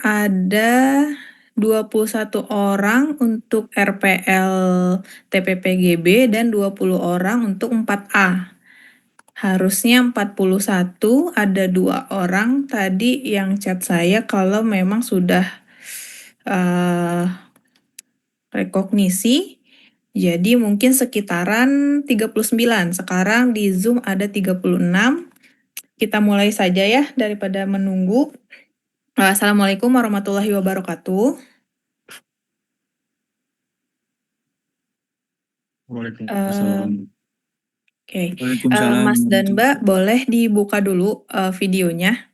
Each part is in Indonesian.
Ada 21 orang untuk RPL TPPGB dan 20 orang untuk 4A. Harusnya 41, ada 2 orang tadi yang chat saya kalau memang sudah rekognisi. Jadi mungkin sekitaran 39. Sekarang di Zoom ada 36. Kita mulai saja ya daripada menunggu. Assalamualaikum warahmatullahi wabarakatuh. Waalaikumsalam. Oke, Waalaikumsalam. Mas dan Mbak boleh dibuka dulu videonya.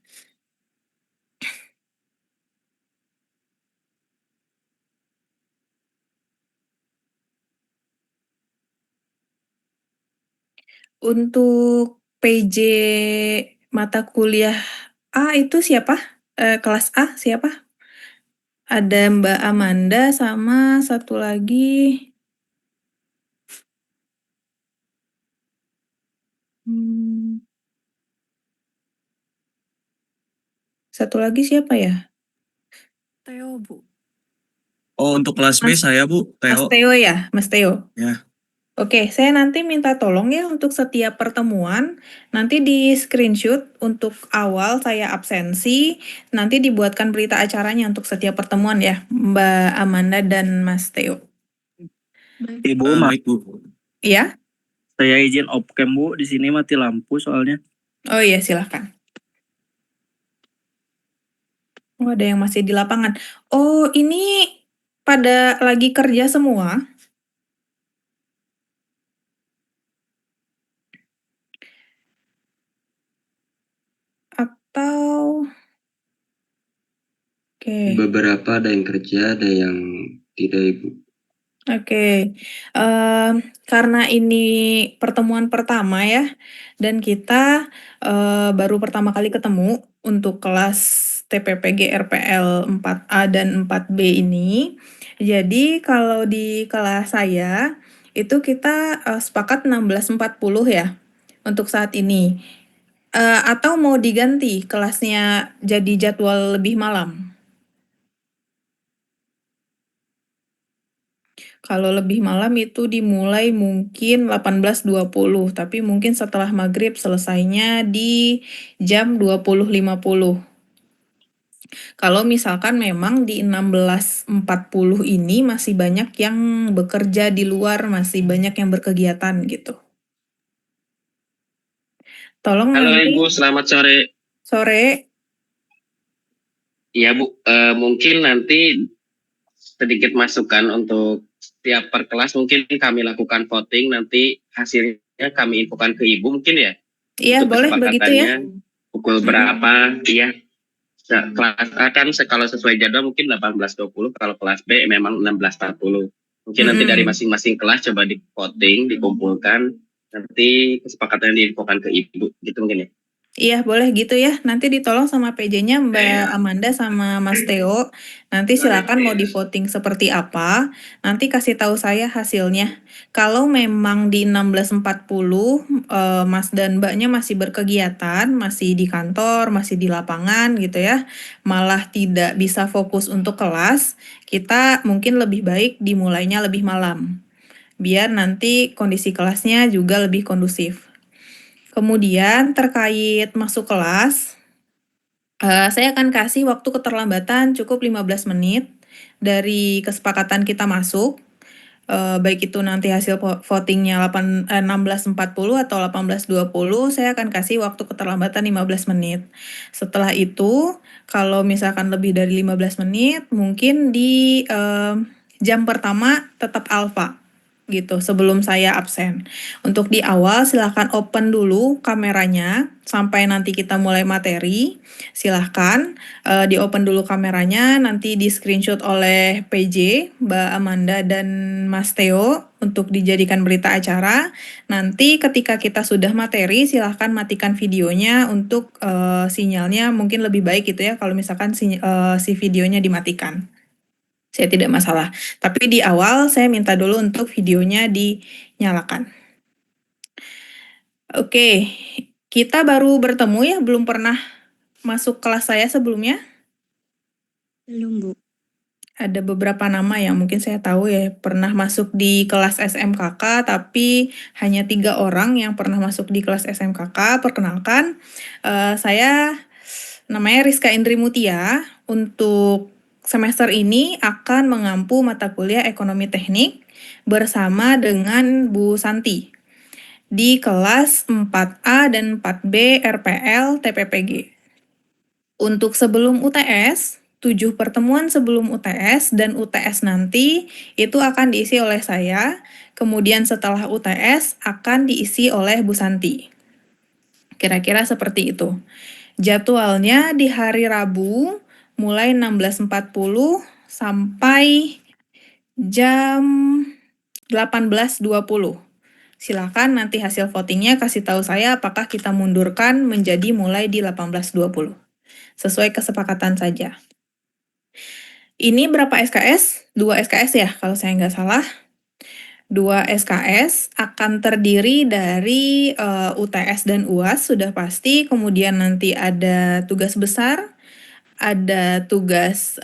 Untuk PJ mata kuliah A itu siapa? Kelas A siapa? Ada Mbak Amanda sama satu lagi. Satu lagi siapa ya? Theo, Bu. Oh, untuk kelas B saya, Bu. Mas Theo. Theo ya, Mas Theo. Ya. Oke, saya nanti minta tolong ya untuk setiap pertemuan, nanti di screenshot untuk awal saya absensi, nanti dibuatkan berita acaranya untuk setiap pertemuan ya, Mbak Amanda dan Mas Theo. Ibu, Baik, Bu. Iya? Saya izin off cam, Bu. Di sini mati lampu soalnya. Oh iya, silahkan. Oh, ada yang masih di lapangan. Oh, ini pada lagi kerja semua? Atau... Oke. Beberapa ada yang kerja, ada yang tidak, Ibu. Oke, karena ini pertemuan pertama ya, dan kita baru pertama kali ketemu untuk kelas TPPG RPL 4A dan 4B ini. Jadi kalau di kelas saya, itu kita sepakat 16.40 ya, untuk saat ini. Atau mau diganti kelasnya jadi jadwal lebih malam? Kalau lebih malam itu dimulai mungkin 18.20, tapi mungkin setelah maghrib selesainya di jam 20.50. Kalau misalkan memang di 16.40 ini masih banyak yang bekerja di luar, masih banyak yang berkegiatan gitu. Tolong Halo nanti. Ibu, selamat sore. Sore. Iya Bu, mungkin nanti sedikit masukan untuk setiap per kelas mungkin kami lakukan voting, nanti hasilnya kami infokan ke Ibu mungkin ya. Iya, boleh begitu ya. Pukul berapa, iya. Kelas A kan kalau sesuai jadwal mungkin 18.20, kalau kelas B memang 16.40. Mungkin nanti dari masing-masing kelas coba di voting, dikumpulkan, nanti kesepakatannya diinfokan ke Ibu, gitu mungkin ya. Iya, boleh gitu ya. Nanti ditolong sama PJ-nya Mbak Amanda sama Mas Theo. Nanti silakan mau di voting seperti apa. Nanti kasih tahu saya hasilnya. Kalau memang di 16.40 Mas dan Mbaknya masih berkegiatan, masih di kantor, masih di lapangan gitu ya. Malah tidak bisa fokus untuk kelas, kita mungkin lebih baik dimulainya lebih malam. Biar nanti kondisi kelasnya juga lebih kondusif. Kemudian terkait masuk kelas, saya akan kasih waktu keterlambatan cukup 15 menit dari kesepakatan kita masuk. Baik itu nanti hasil votingnya 16.40 atau 18.20, saya akan kasih waktu keterlambatan 15 menit. Setelah itu, kalau misalkan lebih dari 15 menit, mungkin di jam pertama tetap alfa gitu sebelum saya absen. Untuk di awal silahkan open dulu kameranya sampai nanti kita mulai materi. Silahkan di open dulu kameranya, nanti di screenshot oleh PJ, Mbak Amanda dan Mas Theo untuk dijadikan berita acara. Nanti ketika kita sudah materi silahkan matikan videonya untuk sinyalnya mungkin lebih baik gitu ya kalau misalkan si videonya dimatikan. Saya tidak masalah. Tapi di awal saya minta dulu untuk videonya dinyalakan. Oke, kita baru bertemu ya, belum pernah masuk kelas saya sebelumnya. Belum, Bu. Ada beberapa nama yang mungkin saya tahu ya, pernah masuk di kelas SMKK, tapi hanya 3 orang yang pernah masuk di kelas SMKK. Perkenalkan, saya namanya Rizka Indri Mutia. Untuk semester ini akan mengampu mata kuliah Ekonomi Teknik bersama dengan Bu Santi di kelas 4A dan 4B RPL TPPG. Untuk sebelum UTS, 7 pertemuan sebelum UTS dan UTS nanti itu akan diisi oleh saya, kemudian setelah UTS akan diisi oleh Bu Santi. Kira-kira seperti itu. Jadwalnya di hari Rabu mulai 16.40 sampai jam 18.20. Silakan nanti hasil votingnya kasih tahu saya apakah kita mundurkan menjadi mulai di 18.20. Sesuai kesepakatan saja. Ini berapa SKS? 2 SKS ya, kalau saya nggak salah. 2 SKS akan terdiri dari UTS dan UAS, sudah pasti. Kemudian nanti ada tugas besar, ada tugas,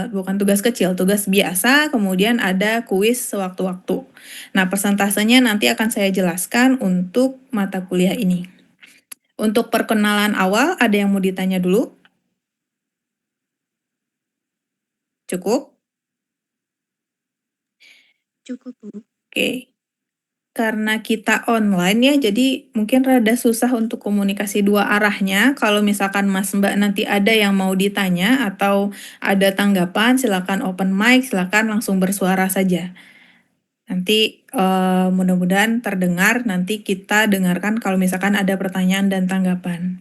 bukan tugas kecil, tugas biasa, kemudian ada kuis sewaktu-waktu. Nah, persentasenya nanti akan saya jelaskan untuk mata kuliah ini. Untuk perkenalan awal, ada yang mau ditanya dulu? Cukup? Cukup, Bu. Oke. Karena kita online ya, jadi mungkin rada susah untuk komunikasi dua arahnya. Kalau misalkan Mas Mbak nanti ada yang mau ditanya atau ada tanggapan, silakan open mic, silakan langsung bersuara saja. Nanti mudah-mudahan terdengar, nanti kita dengarkan kalau misalkan ada pertanyaan dan tanggapan.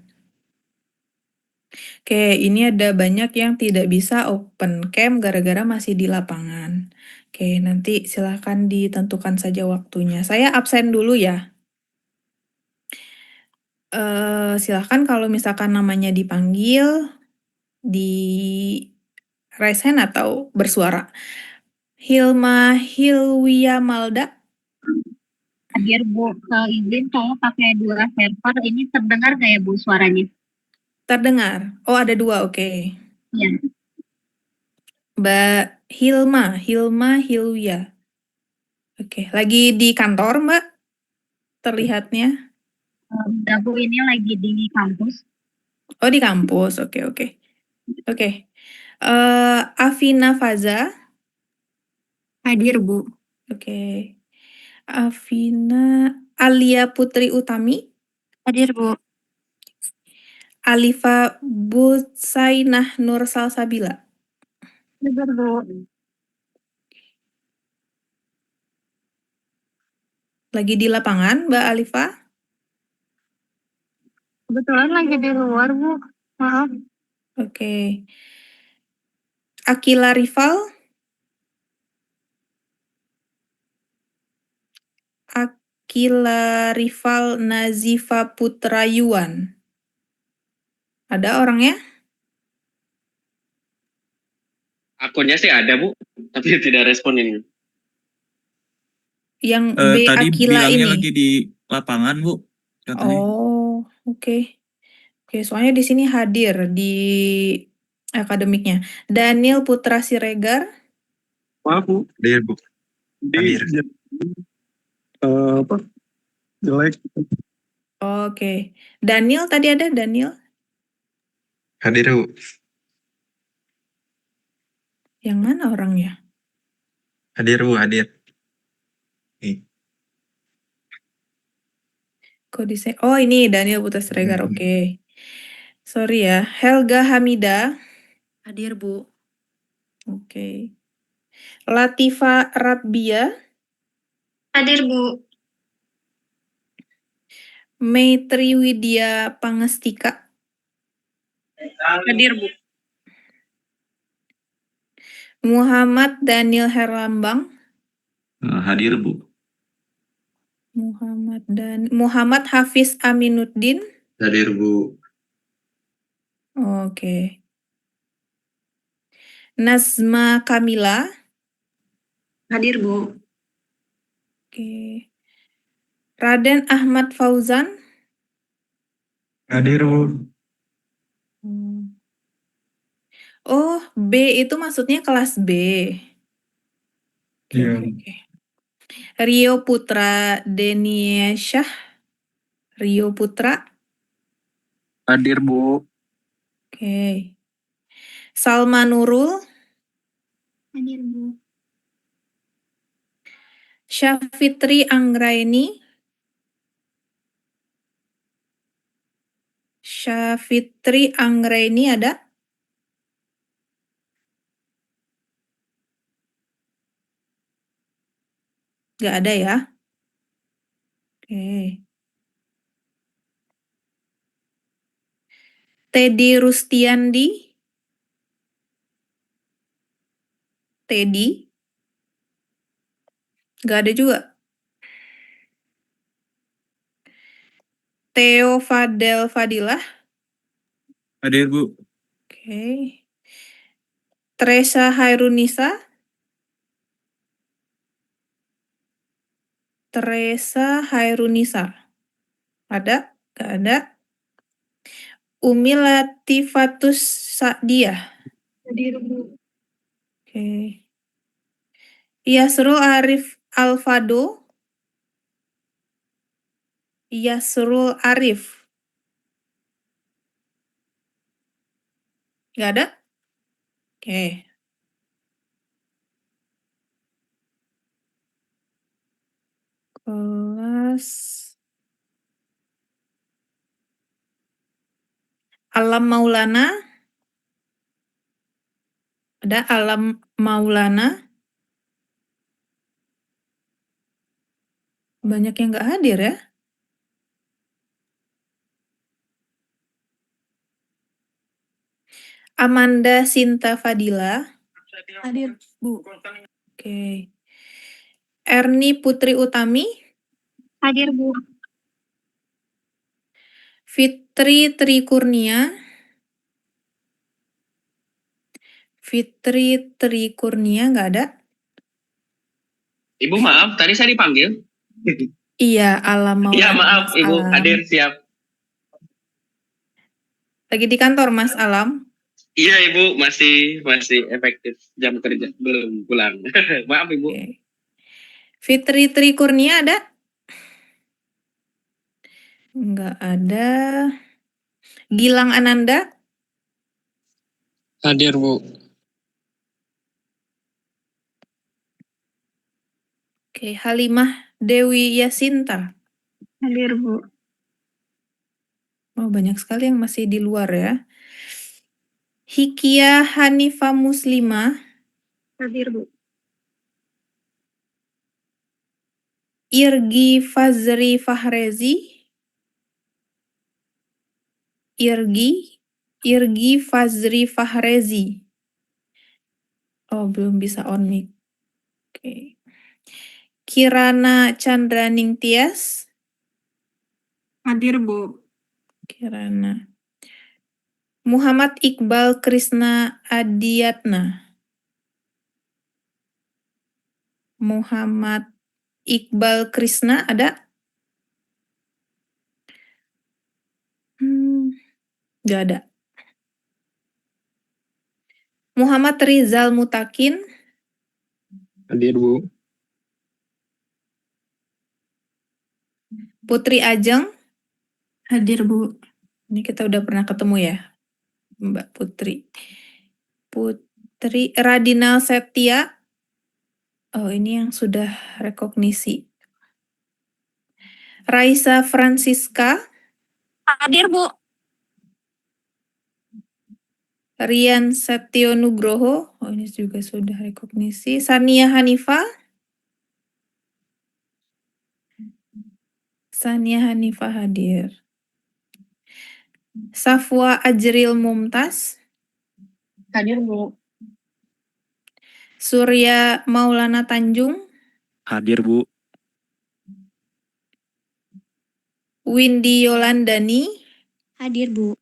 Oke, ini ada banyak yang tidak bisa open cam gara-gara masih di lapangan. Oke, nanti silahkan ditentukan saja waktunya. Saya absen dulu ya. Silahkan kalau misalkan namanya dipanggil, di raise hand atau bersuara. Hilma Hilwia Malda, Hadir Bu, izin saya pakai 2 server, ini terdengar nggak ya Bu suaranya? terdengar. Oh, ada 2, oke. Iya. Mbak Hilma Hilwia. Oke, lagi di kantor Mbak? Terlihatnya. Udah Bu, ini lagi di kampus. Oh, di kampus, oke. Oke. Afina Faza, Hadir, Bu. oke. Afina Alia Putri Utami, Hadir, Bu. Alifa Busainah Nur Salsabila. Hadir Bu. Lagi di lapangan, Mbak Alifa? Kebetulan lagi di luar Bu, maaf. Oke. Akila Rival? Akila Rival Nazifa Putrayuan. Ada orangnya? Akunnya sih ada Bu, tapi tidak respon ini. Yang B Tadi Akila bilangnya ini? lagi di lapangan, Bu. Katanya. Oh, oke. Oke, soalnya di sini hadir di akademiknya. Daniel Putra Siregar? Maaf Bu, Hadir, Bu. di Hadir. apa jelek. Oke. Daniel tadi ada Daniel? Hadir, Bu. Yang mana orangnya? Hadir, Bu. Hadir. Kok oh, ini Daniel Putra Siregar, oke. Sorry ya. Helga Hamida? Hadir, Bu. Oke. Latifa Rabbia? Hadir Bu. Maitri Widya Pangestika? Hadir Bu. Muhammad Daniel Herlambang? Hadir, Bu. Muhammad Hafiz Aminuddin? Hadir, Bu. Oke. Nazma Kamila? Hadir, Bu. Oke. Raden Ahmad Fauzan? Hadir, Bu. Oh, B itu maksudnya kelas B. Oke, Iya. oke, oke. Rio Putra Deniasyah. Rio Putra. Hadir, Bu. Oke. Salma Nurul. Hadir, Bu. Syafitri Anggraini. Syafitri Anggraini ada? Nggak ada ya? Oke. Teddy Rustiandi. Teddy. Nggak ada juga. Theo Fadel Fadilah. Hadir, Bu. Oke. Teresa Hairunisa. Teresa Hairunisa. Ada? Nggak ada. Umi Latifatus Sa'diah. Hadir, Bu. Oke. Yasrul Arif Alfado. Yasrul Arif. Nggak ada? Oke. Kelas Alam Maulana. Ada Alam Maulana. Banyak yang nggak hadir ya. Amanda Sinta Fadila. Hadir, Bu. Oke. Erni Putri Utami. Hadir, Bu. Fitri Trikurnia. Fitri Trikurnia nggak ada. Ibu maaf, tadi saya dipanggil. Iya, Alam Maulana. Iya maaf, Mas Ibu Alam. hadir siap. Lagi di kantor Mas Alam. Iya Ibu masih efektif jam kerja belum pulang. Maaf Ibu. Oke. Fitri Trikurnia ada? Nggak ada. Gilang Ananda. Hadir, Bu. Oke, Halimah Dewi Yasinta. Hadir, Bu. Oh, banyak sekali yang masih di luar ya. Hikia Hanifa Muslimah. Hadir, Bu. Irgi Fazri Fahrezi. Irgi Fazri Fahrezi. Oh, belum bisa on mic. Oke. Kirana Chandraning Tias. Hadir, Bu. Kirana. Muhammad Iqbal Krisna Adiatna. Muhammad Iqbal Krisna ada? Nggak ada. Muhammad Rizal Mutakin. Hadir, Bu. Putri Ajeng. Hadir, Bu. Ini kita udah pernah ketemu ya, Mbak Putri. Putri Radinal Setia. Oh, ini yang sudah rekognisi. Raisa Francisca. Hadir, Bu. Rian Setio Nugroho. Oh, ini juga sudah rekognisi. Sania Hanifa. Sania Hanifa hadir. Safwa Ajril Mumtaz. Hadir, Bu. Surya Maulana Tanjung. Hadir, Bu. Windy Yolandani. Hadir, Bu.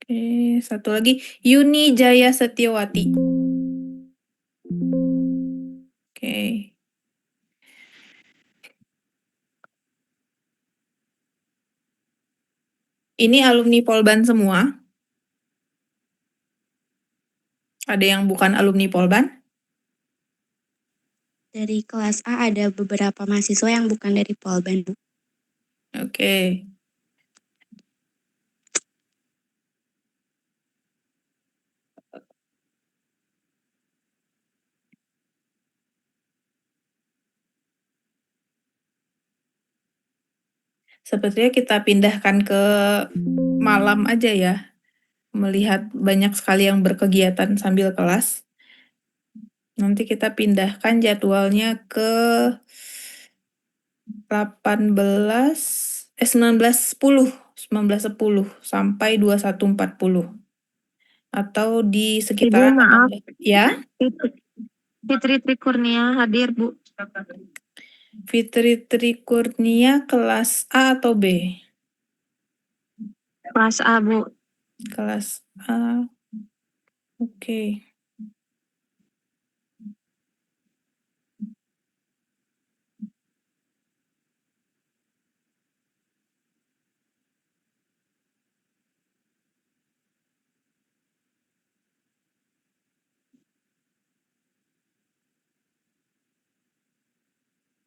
Oke, satu lagi. Yuni Jaya Setiawati. Oke. Ini alumni Polban semua. Ada yang bukan alumni Polban? Dari kelas A ada beberapa mahasiswa yang bukan dari Polban, Bu. Oke. Sepertinya kita pindahkan ke malam aja ya. Melihat banyak sekali yang berkegiatan sambil kelas. Nanti kita pindahkan jadwalnya ke 19.10 sampai 21.40. Atau di sekitaran Ibu, maaf. 18. Ya, Fitri Trikurnia hadir, Bu. Fitri Trikurnia kelas A atau B? Kelas A, Bu. Kelas A. Oke.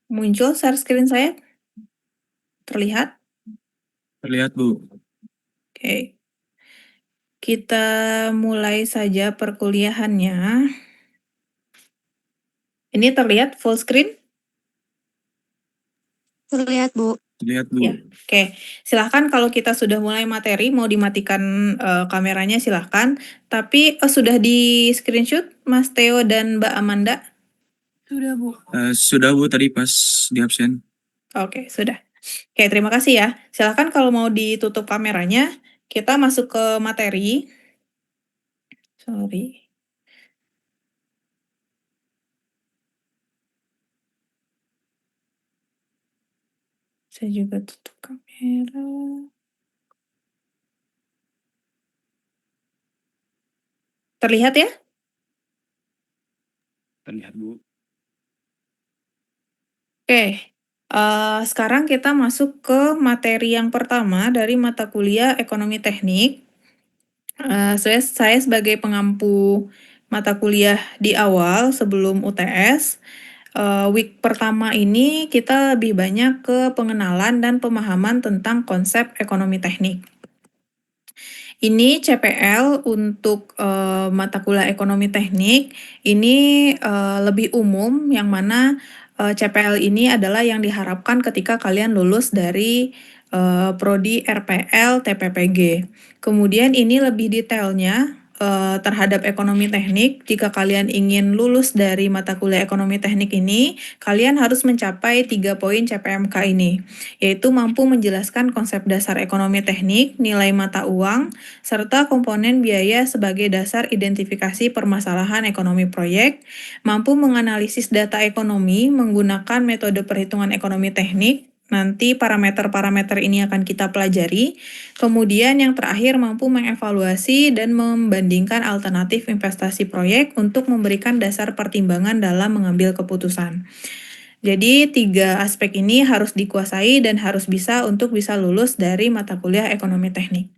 Muncul share screen saya? Terlihat? Terlihat, Bu. Oke. Kita mulai saja perkuliahannya. Ini terlihat full screen? Terlihat, Bu. Terlihat, Bu. Ya. Oke. Silahkan kalau kita sudah mulai materi, mau dimatikan kameranya silahkan. Tapi sudah di screenshot Mas Theo dan Mbak Amanda? Sudah, Bu. Sudah, Bu, tadi pas di absen. Oke, sudah. Oke, terima kasih ya. Silahkan kalau mau ditutup kameranya, kita masuk ke materi. Sorry. Saya juga tutup kamera. Terlihat ya? Terlihat, Bu. Oke. Sekarang kita masuk ke materi yang pertama dari mata kuliah Ekonomi Teknik. Saya sebagai pengampu mata kuliah di awal sebelum UTS, week pertama ini kita lebih banyak ke pengenalan dan pemahaman tentang konsep ekonomi teknik. Ini CPL untuk mata kuliah ekonomi teknik, ini lebih umum yang mana CPL ini adalah yang diharapkan ketika kalian lulus dari prodi RPL TPPG. Kemudian ini lebih detailnya terhadap ekonomi teknik. Jika kalian ingin lulus dari mata kuliah ekonomi teknik ini, kalian harus mencapai 3 poin CPMK ini, yaitu mampu menjelaskan konsep dasar ekonomi teknik, nilai mata uang, serta komponen biaya sebagai dasar identifikasi permasalahan ekonomi proyek, mampu menganalisis data ekonomi menggunakan metode perhitungan ekonomi teknik. Nanti parameter-parameter ini akan kita pelajari. Kemudian yang terakhir mampu mengevaluasi dan membandingkan alternatif investasi proyek untuk memberikan dasar pertimbangan dalam mengambil keputusan. Jadi 3 aspek ini harus dikuasai dan harus bisa untuk bisa lulus dari mata kuliah ekonomi teknik.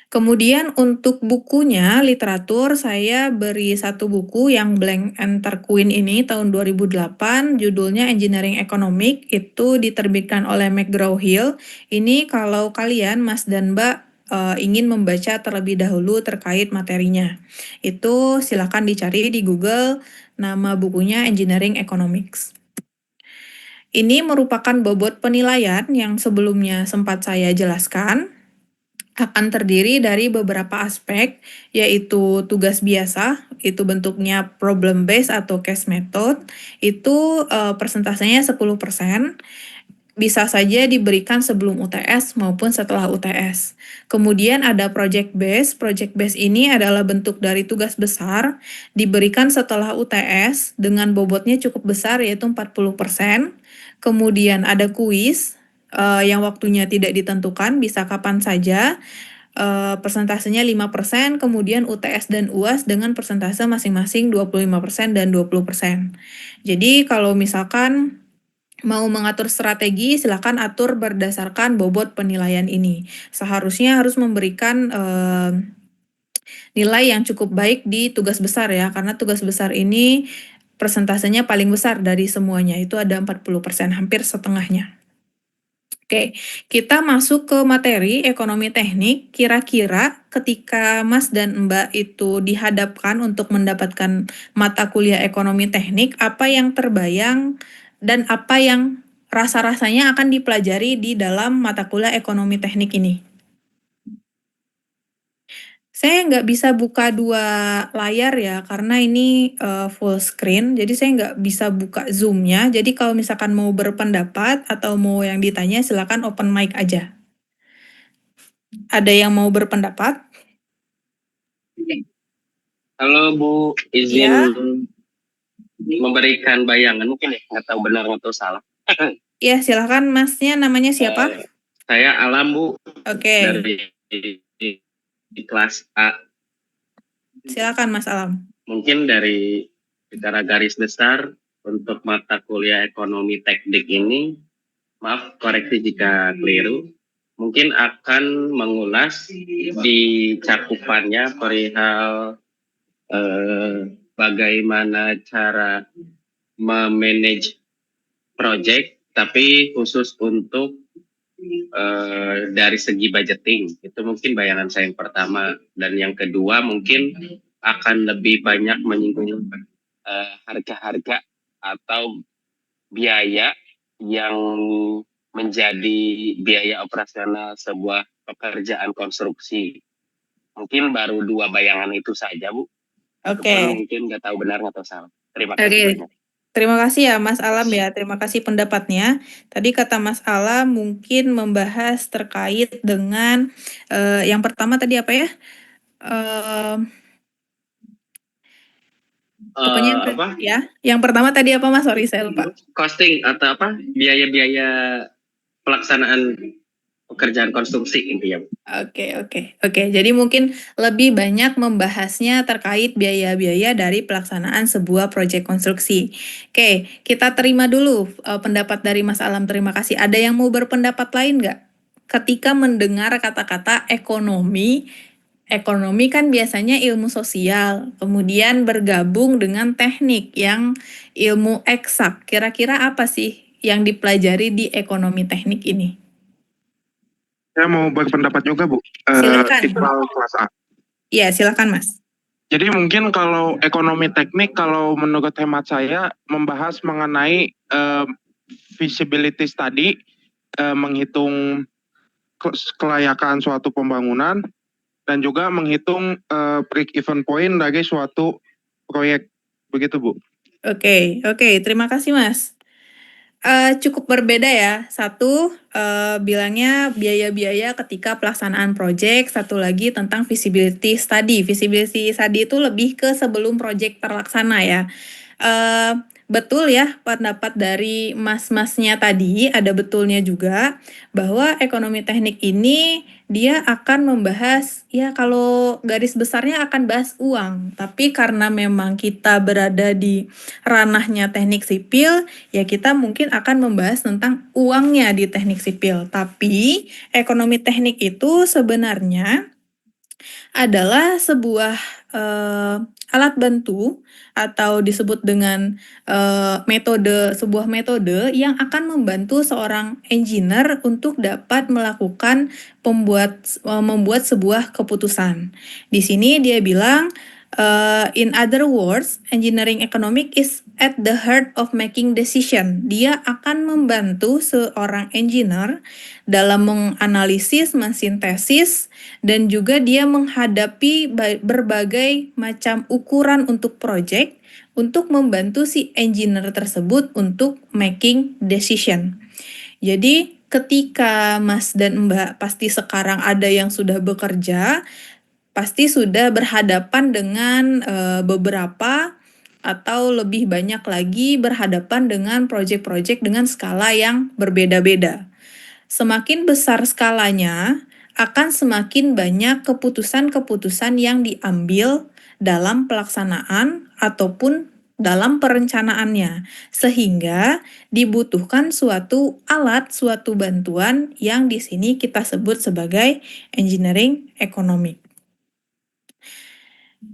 Kemudian untuk bukunya, literatur, saya beri 1 buku yang Blank Enter Queen ini tahun 2008, judulnya Engineering Economic, itu diterbitkan oleh McGraw-Hill. Ini kalau kalian, Mas dan Mbak, ingin membaca terlebih dahulu terkait materinya. Itu silakan dicari di Google, nama bukunya Engineering Economics. Ini merupakan bobot penilaian yang sebelumnya sempat saya jelaskan. Akan terdiri dari beberapa aspek, yaitu tugas biasa, itu bentuknya problem based atau case method, itu persentasenya 10%, bisa saja diberikan sebelum UTS maupun setelah UTS. Kemudian ada project based ini adalah bentuk dari tugas besar, diberikan setelah UTS dengan bobotnya cukup besar yaitu 40%. Kemudian ada kuis, yang waktunya tidak ditentukan, bisa kapan saja, persentasenya 5%, kemudian UTS dan UAS dengan persentase masing-masing 25% dan 20%. Jadi kalau misalkan mau mengatur strategi, silakan atur berdasarkan bobot penilaian ini. Seharusnya harus memberikan nilai yang cukup baik di tugas besar ya, karena tugas besar ini persentasenya paling besar dari semuanya, itu ada 40%, hampir setengahnya. Oke, kita masuk ke materi ekonomi teknik. Kira-kira ketika Mas dan Mbak itu dihadapkan untuk mendapatkan mata kuliah ekonomi teknik, apa yang terbayang dan apa yang rasa-rasanya akan dipelajari di dalam mata kuliah ekonomi teknik ini? Saya nggak bisa buka 2 layar ya, karena ini full screen, jadi saya nggak bisa buka Zoom-nya. Jadi kalau misalkan mau berpendapat atau mau yang ditanya, silakan open mic aja. Ada yang mau berpendapat? Halo Bu, izin Ya. memberikan bayangan mungkin ya, nggak tahu benar atau salah. Ya, silakan Masnya, namanya siapa? Saya Alam Bu, Oke, dari kelas A. silakan Mas Alam. Mungkin dari secara garis besar untuk mata kuliah ekonomi teknik ini, maaf koreksi jika keliru, mungkin akan mengulas di cakupannya perihal bagaimana cara memanage project, tapi khusus untuk dari segi budgeting. Itu mungkin bayangan saya yang pertama. Dan yang kedua mungkin akan lebih banyak menyinggung harga-harga atau biaya yang menjadi biaya operasional sebuah pekerjaan konstruksi. Mungkin baru 2 bayangan itu saja, Bu. Oke. Mungkin nggak tahu benar atau salah. Terima Oke. kasih banyak. Terima kasih ya Mas Alam ya, terima kasih pendapatnya. Tadi kata Mas Alam mungkin membahas terkait dengan yang pertama tadi apa ya? Pokoknya Apa? ya, yang pertama tadi apa Mas? Sorry saya lupa. Costing atau apa? Biaya-biaya pelaksanaan pekerjaan konstruksi intinya. Oke. Jadi mungkin lebih banyak membahasnya terkait biaya-biaya dari pelaksanaan sebuah proyek konstruksi. Oke, kita terima dulu pendapat dari Mas Alam. Terima kasih. Ada yang mau berpendapat lain nggak? Ketika mendengar kata-kata ekonomi kan biasanya ilmu sosial, kemudian bergabung dengan teknik yang ilmu eksak. Kira-kira apa sih yang dipelajari di ekonomi teknik ini? Saya mau berpendapat juga, Bu. Silakan. Iqbal kelas A. Iya, silakan Mas. Jadi mungkin kalau ekonomi teknik, kalau menurut hemat saya, membahas mengenai feasibility study, menghitung kelayakan suatu pembangunan, dan juga menghitung break even point dari suatu proyek. Begitu, Bu. Oke. Terima kasih Mas. Cukup berbeda ya. Satu bilangnya biaya-biaya ketika pelaksanaan proyek. Satu lagi tentang feasibility study. Feasibility study itu lebih ke sebelum proyek terlaksana ya. Betul ya pendapat dari mas-masnya tadi, ada betulnya juga bahwa ekonomi teknik ini dia akan membahas, ya kalau garis besarnya akan bahas uang. Tapi karena memang kita berada di ranahnya teknik sipil, ya kita mungkin akan membahas tentang uangnya di teknik sipil. Tapi ekonomi teknik itu sebenarnya adalah sebuah alat bantu atau disebut dengan sebuah metode yang akan membantu seorang engineer untuk dapat melakukan membuat sebuah keputusan. Di sini dia bilang, in other words, engineering economic is at the heart of making decision. Dia akan membantu seorang engineer dalam menganalisis, mensintesis, dan juga dia menghadapi berbagai macam ukuran untuk project untuk membantu si engineer tersebut untuk making decision. Jadi ketika Mas dan Mbak pasti sekarang ada yang sudah bekerja, pasti sudah berhadapan dengan beberapa atau lebih banyak lagi berhadapan dengan project-project dengan skala yang berbeda-beda. Semakin besar skalanya, akan semakin banyak keputusan-keputusan yang diambil dalam pelaksanaan ataupun dalam perencanaannya, sehingga dibutuhkan suatu alat, suatu bantuan yang di sini kita sebut sebagai engineering economic.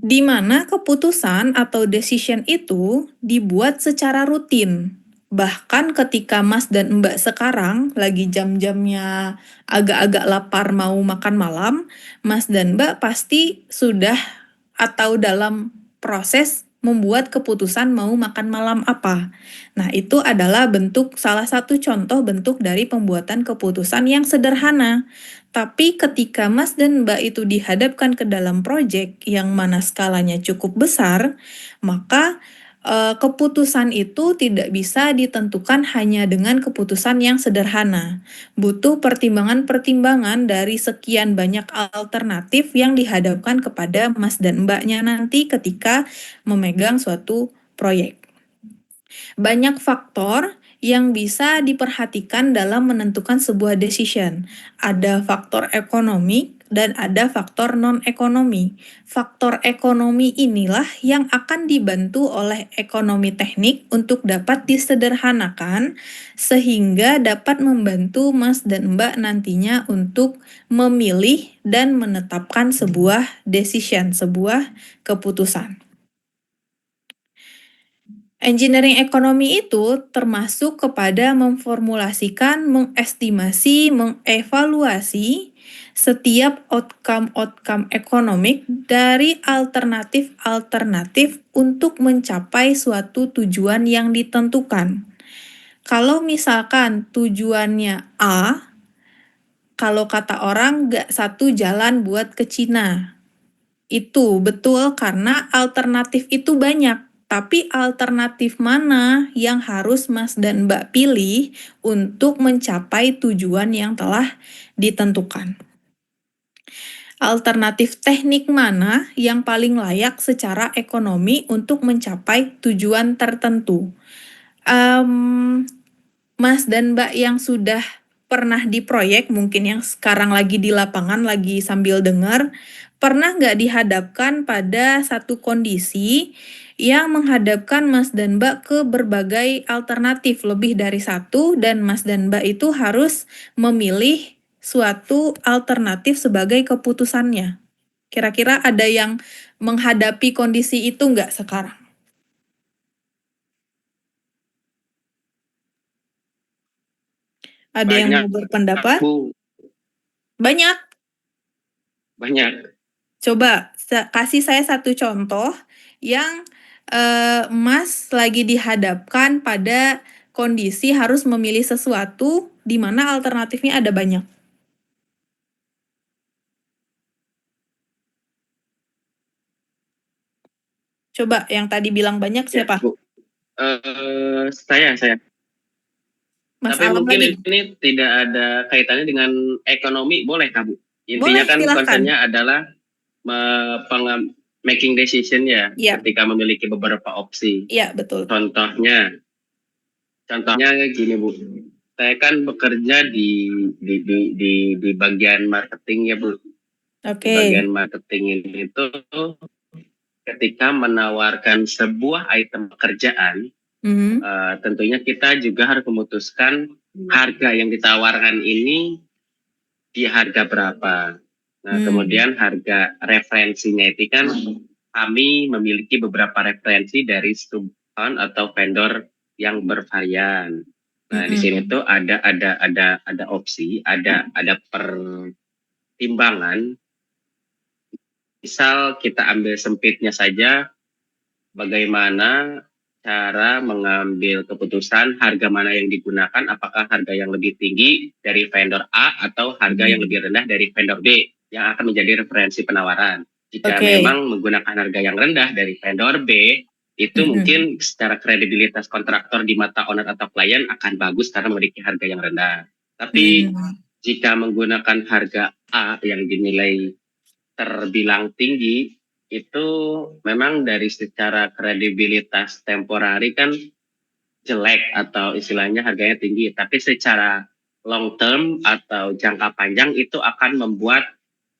di mana keputusan atau decision itu dibuat secara rutin. Bahkan ketika Mas dan Mbak sekarang lagi jam-jamnya agak-agak lapar mau makan malam, Mas dan Mbak pasti sudah atau dalam proses membuat keputusan mau makan malam apa. Nah, itu adalah salah satu contoh bentuk dari pembuatan keputusan yang sederhana. Tapi ketika Mas dan Mbak itu dihadapkan ke dalam proyek yang mana skalanya cukup besar, maka keputusan itu tidak bisa ditentukan hanya dengan keputusan yang sederhana. Butuh pertimbangan-pertimbangan dari sekian banyak alternatif yang dihadapkan kepada Mas dan Mbaknya nanti ketika memegang suatu proyek. Banyak faktor yang bisa diperhatikan dalam menentukan sebuah decision. Ada faktor ekonomi dan ada faktor non-ekonomi. Faktor ekonomi inilah yang akan dibantu oleh ekonomi teknik untuk dapat disederhanakan sehingga dapat membantu Mas dan Mbak nantinya untuk memilih dan menetapkan sebuah decision, sebuah keputusan. Engineering ekonomi itu termasuk kepada memformulasikan, mengestimasi, mengevaluasi setiap outcome-outcome ekonomik dari alternatif-alternatif untuk mencapai suatu tujuan yang ditentukan. Kalau misalkan tujuannya A, kalau kata orang gak satu jalan buat ke Cina. Itu betul karena alternatif itu banyak. Tapi alternatif mana yang harus Mas dan Mbak pilih untuk mencapai tujuan yang telah ditentukan? Alternatif teknik mana yang paling layak secara ekonomi untuk mencapai tujuan tertentu? Mas dan Mbak yang sudah pernah di proyek, mungkin yang sekarang lagi di lapangan, lagi sambil dengar, pernah nggak dihadapkan pada satu kondisi yang menghadapkan Mas dan Mbak ke berbagai alternatif, lebih dari satu, dan Mas dan Mbak itu harus memilih suatu alternatif sebagai keputusannya. Kira-kira ada yang menghadapi kondisi itu nggak sekarang? Ada yang mau berpendapat? Bu, Banyak. banyak. Coba kasih saya satu contoh yang Mas lagi dihadapkan pada kondisi harus memilih sesuatu di mana alternatifnya ada banyak. Coba yang tadi bilang banyak Ya, siapa? Bu. Saya. Mas Tapi Alam mungkin lagi? ini tidak ada kaitannya dengan ekonomi, boleh Kak Bu? Intinya Boleh, kan silahkan. konsennya adalah making decision ya, Iya. ketika memiliki beberapa opsi. Iya, betul. Contohnya gini Bu, saya kan bekerja di bagian marketing ya Bu. Di Oke. bagian marketing ini itu ketika menawarkan sebuah item pekerjaan, tentunya kita juga harus memutuskan harga yang ditawarkan ini di harga berapa. Nah, kemudian harga referensinya itu kan kami memiliki beberapa referensi dari subkon atau vendor yang bervarian. Nah, di sini tuh ada opsi, ada pertimbangan. Misal kita ambil sempitnya saja, bagaimana cara mengambil keputusan harga mana yang digunakan, apakah harga yang lebih tinggi dari vendor A atau harga yang lebih rendah dari vendor B yang akan menjadi referensi penawaran. Jika memang menggunakan harga yang rendah dari vendor B, itu mungkin secara kredibilitas kontraktor di mata owner atau klien akan bagus karena memiliki harga yang rendah. Tapi jika menggunakan harga A yang dinilai terbilang tinggi, itu memang dari secara kredibilitas temporari kan jelek atau istilahnya harganya tinggi, tapi secara long term atau jangka panjang itu akan membuat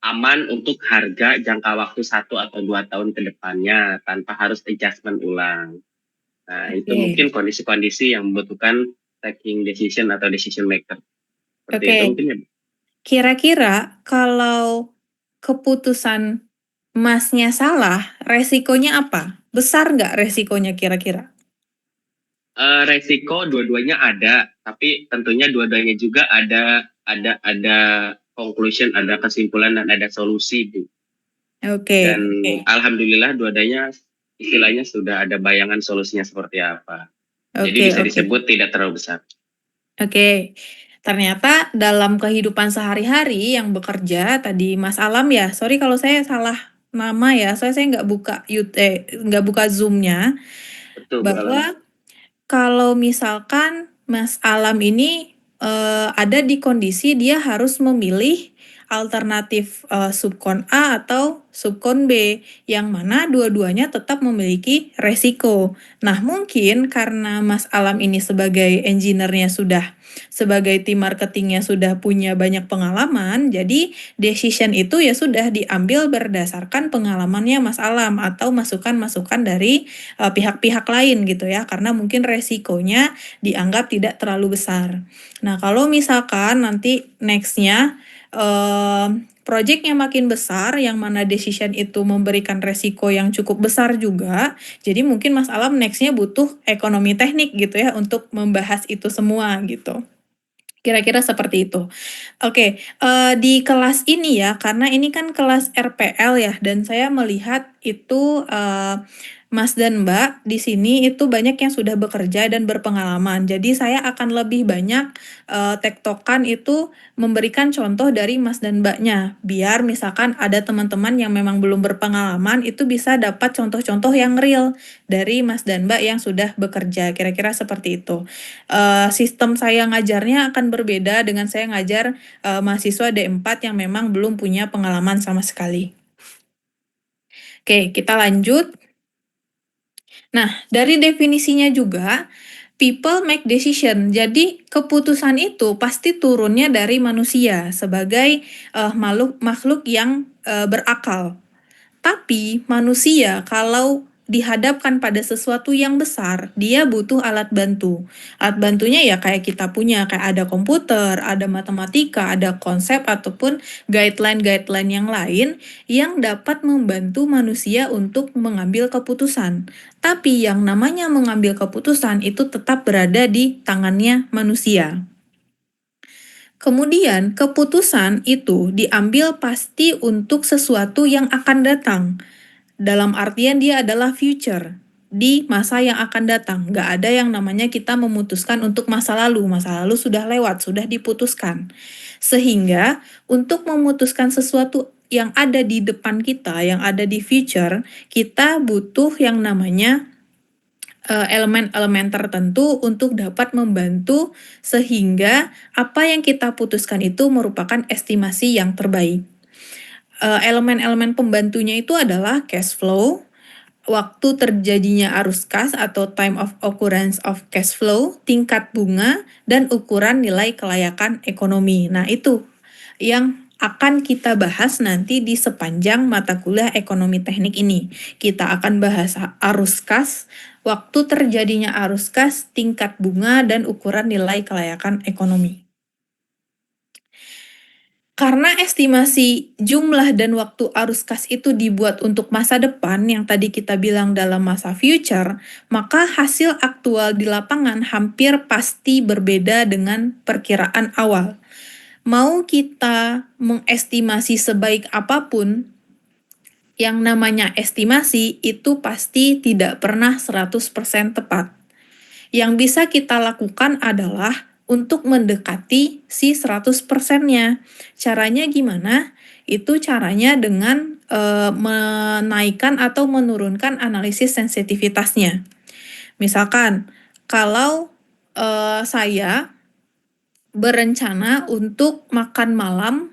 aman untuk harga jangka waktu 1 atau 2 tahun ke depannya tanpa harus adjustment ulang. Nah, itu mungkin kondisi-kondisi yang membutuhkan taking decision atau decision maker. Seperti itu mungkin ya. Kira-kira kalau keputusan Masnya salah, resikonya apa? Besar nggak resikonya kira-kira? Resiko dua-duanya ada, tapi tentunya dua-duanya juga ada conclusion, ada kesimpulan dan ada solusi, Bu. Oke, Dan oke. alhamdulillah dua-duanya istilahnya sudah ada bayangan solusinya seperti apa. Jadi Oke, bisa oke. disebut tidak terlalu besar. Oke, ternyata dalam kehidupan sehari-hari yang bekerja tadi Mas Alam ya, sorry kalau saya salah nama ya, soalnya saya nggak buka Zoom-nya, Betul, Bu Alam. bahwa kalau misalkan Mas Alam ini ada di kondisi dia harus memilih alternatif subkon A atau subkon B, yang mana dua-duanya tetap memiliki resiko. Nah, mungkin karena Mas Alam ini sebagai engineer-nya sebagai tim marketingnya sudah punya banyak pengalaman, jadi decision itu ya sudah diambil berdasarkan pengalamannya Mas Alam atau masukan-masukan dari pihak-pihak lain gitu ya, karena mungkin resikonya dianggap tidak terlalu besar. Nah, kalau misalkan nanti next-nya project-nya makin besar, yang mana decision itu memberikan resiko yang cukup besar juga, jadi mungkin Mas Alam next-nya butuh ekonomi teknik gitu ya untuk membahas itu semua gitu. Kira-kira seperti itu. Oke, di kelas ini ya, karena ini kan kelas RPL ya, dan saya melihat itu Mas dan Mbak di sini itu banyak yang sudah bekerja dan berpengalaman. Jadi saya akan lebih banyak tektokan itu memberikan contoh dari Mas dan Mbaknya, biar misalkan ada teman-teman yang memang belum berpengalaman itu bisa dapat contoh-contoh yang real dari Mas dan Mbak yang sudah bekerja. Kira-kira seperti itu. Sistem saya ngajarnya akan berbeda dengan saya ngajar mahasiswa D4 yang memang belum punya pengalaman sama sekali. Oke, kita lanjut. Nah, dari definisinya juga, people make decision. Jadi, keputusan itu pasti turunnya dari manusia sebagai makhluk yang berakal. Tapi manusia kalau dihadapkan pada sesuatu yang besar, dia butuh alat bantu. Alat bantunya ya kayak kita punya, kayak ada komputer, ada matematika, ada konsep ataupun guideline-guideline yang lain yang dapat membantu manusia untuk mengambil keputusan. Tapi yang namanya mengambil keputusan itu tetap berada di tangannya manusia. Kemudian, keputusan itu diambil pasti untuk sesuatu yang akan datang. Dalam artian dia adalah future, di masa yang akan datang. Nggak ada yang namanya kita memutuskan untuk masa lalu. Masa lalu sudah lewat, sudah diputuskan. Sehingga untuk memutuskan sesuatu yang ada di depan kita, yang ada di future, kita butuh yang namanya elemen-elemen tertentu untuk dapat membantu sehingga apa yang kita putuskan itu merupakan estimasi yang terbaik. Elemen-elemen pembantunya itu adalah cash flow, waktu terjadinya arus kas atau time of occurrence of cash flow, tingkat bunga, dan ukuran nilai kelayakan ekonomi. Nah, itu yang akan kita bahas nanti di sepanjang mata kuliah ekonomi teknik ini. Kita akan bahas arus kas, waktu terjadinya arus kas, tingkat bunga, dan ukuran nilai kelayakan ekonomi. Karena estimasi jumlah dan waktu arus kas itu dibuat untuk masa depan yang tadi kita bilang dalam masa future, maka hasil aktual di lapangan hampir pasti berbeda dengan perkiraan awal. Mau kita mengestimasi sebaik apapun, yang namanya estimasi itu pasti tidak pernah 100% tepat. Yang bisa kita lakukan adalah untuk mendekati si 100%-nya. Caranya gimana? Itu caranya dengan menaikkan atau menurunkan analisis sensitivitasnya. Misalkan, kalau saya berencana untuk makan malam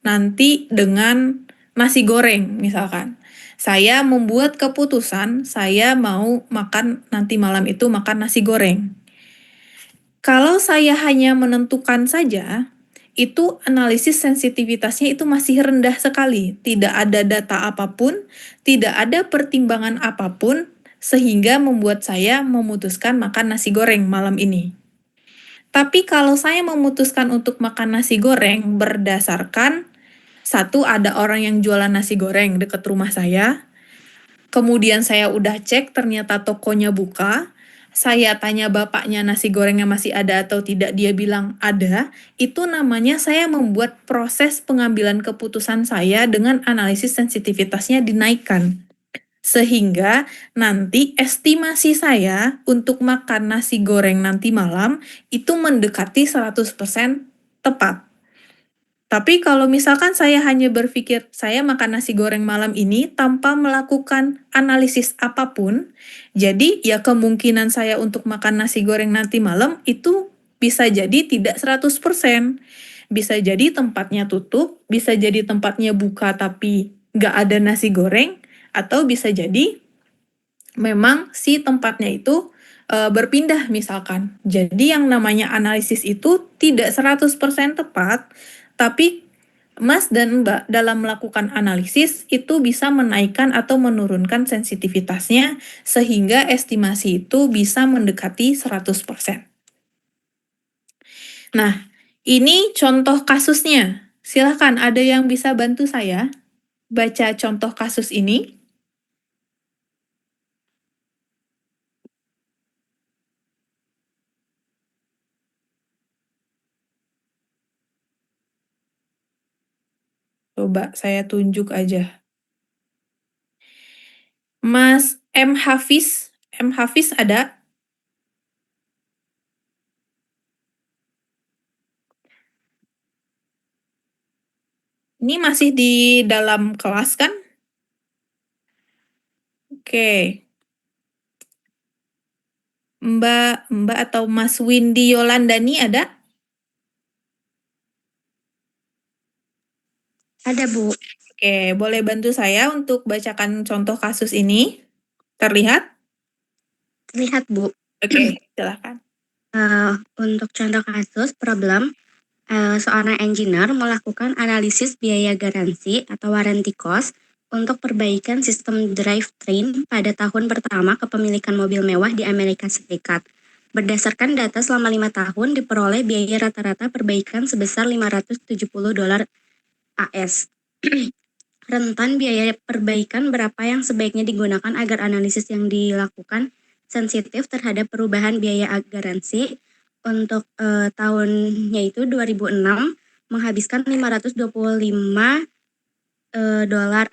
nanti dengan nasi goreng misalkan. Saya membuat keputusan saya mau makan nanti malam itu makan nasi goreng. Kalau saya hanya menentukan saja, itu analisis sensitivitasnya itu masih rendah sekali. Tidak ada data apapun, tidak ada pertimbangan apapun, sehingga membuat saya memutuskan makan nasi goreng malam ini. Tapi kalau saya memutuskan untuk makan nasi goreng berdasarkan Satu, ada orang yang jualan nasi goreng deket rumah saya. Kemudian saya udah cek, ternyata tokonya buka. Saya tanya bapaknya nasi gorengnya masih ada atau tidak, dia bilang ada. Itu namanya saya membuat proses pengambilan keputusan saya dengan analisis sensitivitasnya dinaikkan. Sehingga nanti estimasi saya untuk makan nasi goreng nanti malam itu mendekati 100% tepat. Tapi kalau misalkan saya hanya berpikir saya makan nasi goreng malam ini tanpa melakukan analisis apapun, jadi ya kemungkinan saya untuk makan nasi goreng nanti malam itu bisa jadi tidak 100%. Bisa jadi tempatnya tutup, bisa jadi tempatnya buka tapi nggak ada nasi goreng, atau bisa jadi memang si tempatnya itu berpindah misalkan. Jadi yang namanya analisis itu tidak 100% tepat, tapi Mas dan Mbak dalam melakukan analisis itu bisa menaikkan atau menurunkan sensitivitasnya sehingga estimasi itu bisa mendekati 100%. Nah, ini contoh kasusnya. Silahkan, ada yang bisa bantu saya baca contoh kasus ini? Coba saya tunjuk aja. Mas M. Hafiz ada? Ini masih di dalam kelas kan? Oke. Mbak atau Mas Windy Yolandani ada? Ada, Bu. Oke, boleh bantu saya untuk bacakan contoh kasus ini? Terlihat? Lihat, Bu. Oke, silakan. Untuk contoh kasus problem, seorang engineer melakukan analisis biaya garansi atau warranty cost untuk perbaikan sistem drivetrain pada tahun pertama kepemilikan mobil mewah di Amerika Serikat. Berdasarkan data selama 5 tahun diperoleh biaya rata-rata perbaikan sebesar $570 AS. Rentan biaya perbaikan berapa yang sebaiknya digunakan agar analisis yang dilakukan sensitif terhadap perubahan biaya garansi. Untuk tahunnya itu 2006 menghabiskan $525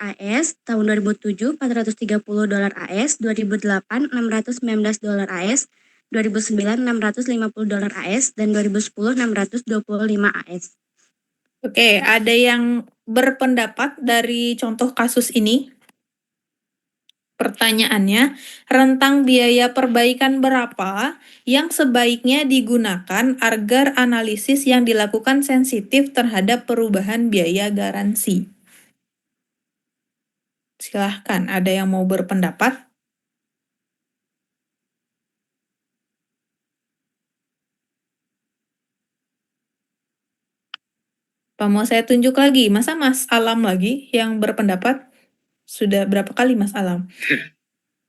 AS, tahun 2007 $430 AS, 2008 $619 AS, 2009 $650 AS, dan 2010 $625 AS. Oke, ada yang berpendapat dari contoh kasus ini? Pertanyaannya, rentang biaya perbaikan berapa yang sebaiknya digunakan agar analisis yang dilakukan sensitif terhadap perubahan biaya garansi? Silahkan, ada yang mau berpendapat? Apa mau saya tunjuk lagi? Masa Mas Alam lagi yang berpendapat? Sudah berapa kali Mas Alam?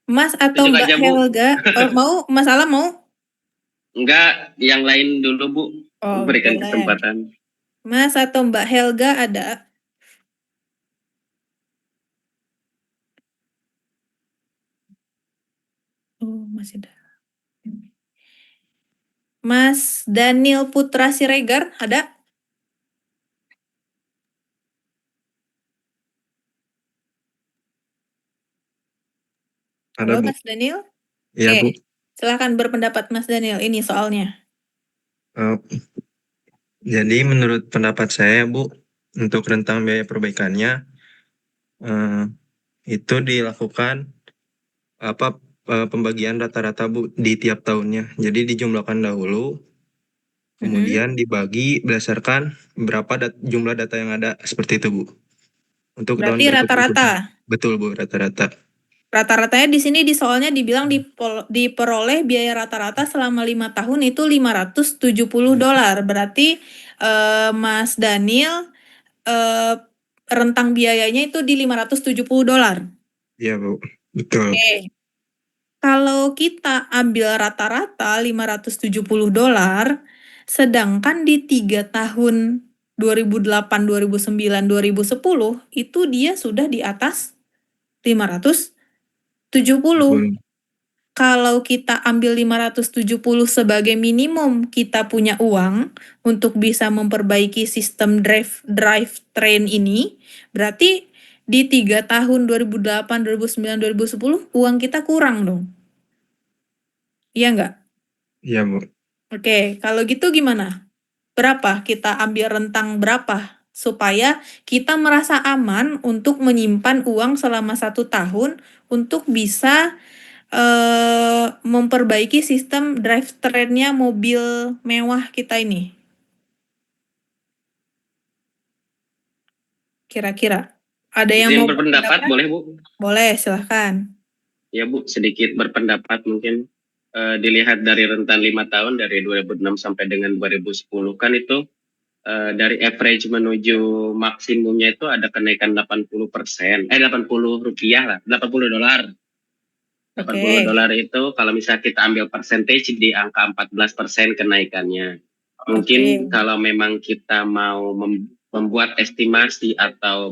Mas atau Tunjuk Mbak aja, Bu. Helga, mau? Mas Alam mau? Enggak, yang lain dulu, Bu. Oh, Berikan boleh. kesempatan. Mas atau Mbak Helga ada? Oh, masih ada. Mas Daniel Putra Siregar ada? Ada, Halo Bu. Mas Daniel? Iya, Bu. Oke, silakan berpendapat Mas Daniel. Ini soalnya. Eh, jadi menurut pendapat saya, Bu, untuk rentang biaya perbaikannya eh, itu dilakukan pembagian rata-rata, Bu, di tiap tahunnya. Jadi dijumlahkan dahulu, kemudian dibagi berdasarkan berapa jumlah data yang ada, seperti itu, Bu. Untuk tahun Berarti rata-rata. Betul, Bu, rata-rata. Rata-ratanya di sini di soalnya dibilang diperoleh biaya rata-rata selama 5 tahun itu $570. Berarti Mas Daniel rentang biayanya itu di $570. Iya, Bu. Betul. Oke. Kalau kita ambil rata-rata $570, sedangkan di 3 tahun 2008, 2009, 2010 itu dia sudah di atas 570. Kalau kita ambil 570 sebagai minimum kita punya uang untuk bisa memperbaiki sistem drive train ini, berarti di 3 tahun 2008, 2009, 2010 uang kita kurang dong. Iya nggak? Iya, Bu. Oke, kalau gitu gimana? Berapa? Kita ambil rentang berapa? Supaya kita merasa aman untuk menyimpan uang selama 1 tahun untuk bisa memperbaiki sistem drivetrain-nya mobil mewah kita ini. Kira-kira. Ada yang Izin mau berpendapat boleh Bu? Boleh, silahkan. Ya Bu, sedikit berpendapat mungkin. Dilihat dari rentan 5 tahun dari 2006 sampai dengan 2010 kan itu dari average menuju maksimumnya itu ada kenaikan 80%, 80 rupiah lah, 80 dolar. 80 dolar itu kalau misalnya kita ambil percentage di angka 14% kenaikannya. Mungkin kalau memang kita mau membuat estimasi atau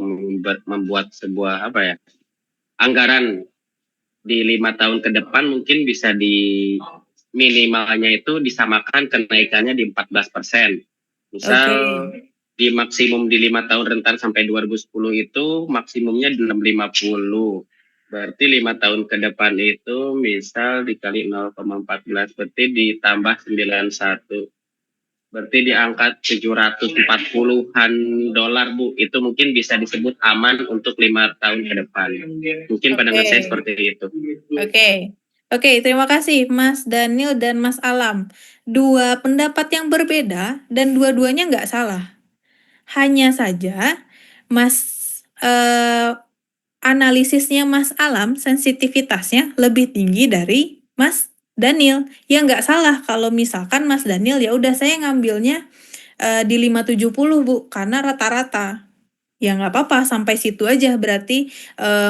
membuat sebuah anggaran di 5 tahun ke depan mungkin bisa di minimalnya itu disamakan kenaikannya di 14%. Misal di maksimum di 5 tahun rentan sampai 2010 itu maksimumnya di 650. Berarti 5 tahun ke depan itu misal dikali 0,14 berarti ditambah 91. Berarti di angka 740-an dolar Bu. Itu mungkin bisa disebut aman untuk 5 tahun ke depan. Mungkin pandangan saya seperti itu. Oke, terima kasih Mas Daniel dan Mas Alam. Dua pendapat yang berbeda dan dua-duanya nggak salah. Hanya saja analisisnya Mas Alam, sensitivitasnya lebih tinggi dari Mas Daniel. Ya nggak salah kalau misalkan Mas Daniel ya udah saya ngambilnya di 570 Bu, karena rata-rata. Ya nggak apa-apa, sampai situ aja berarti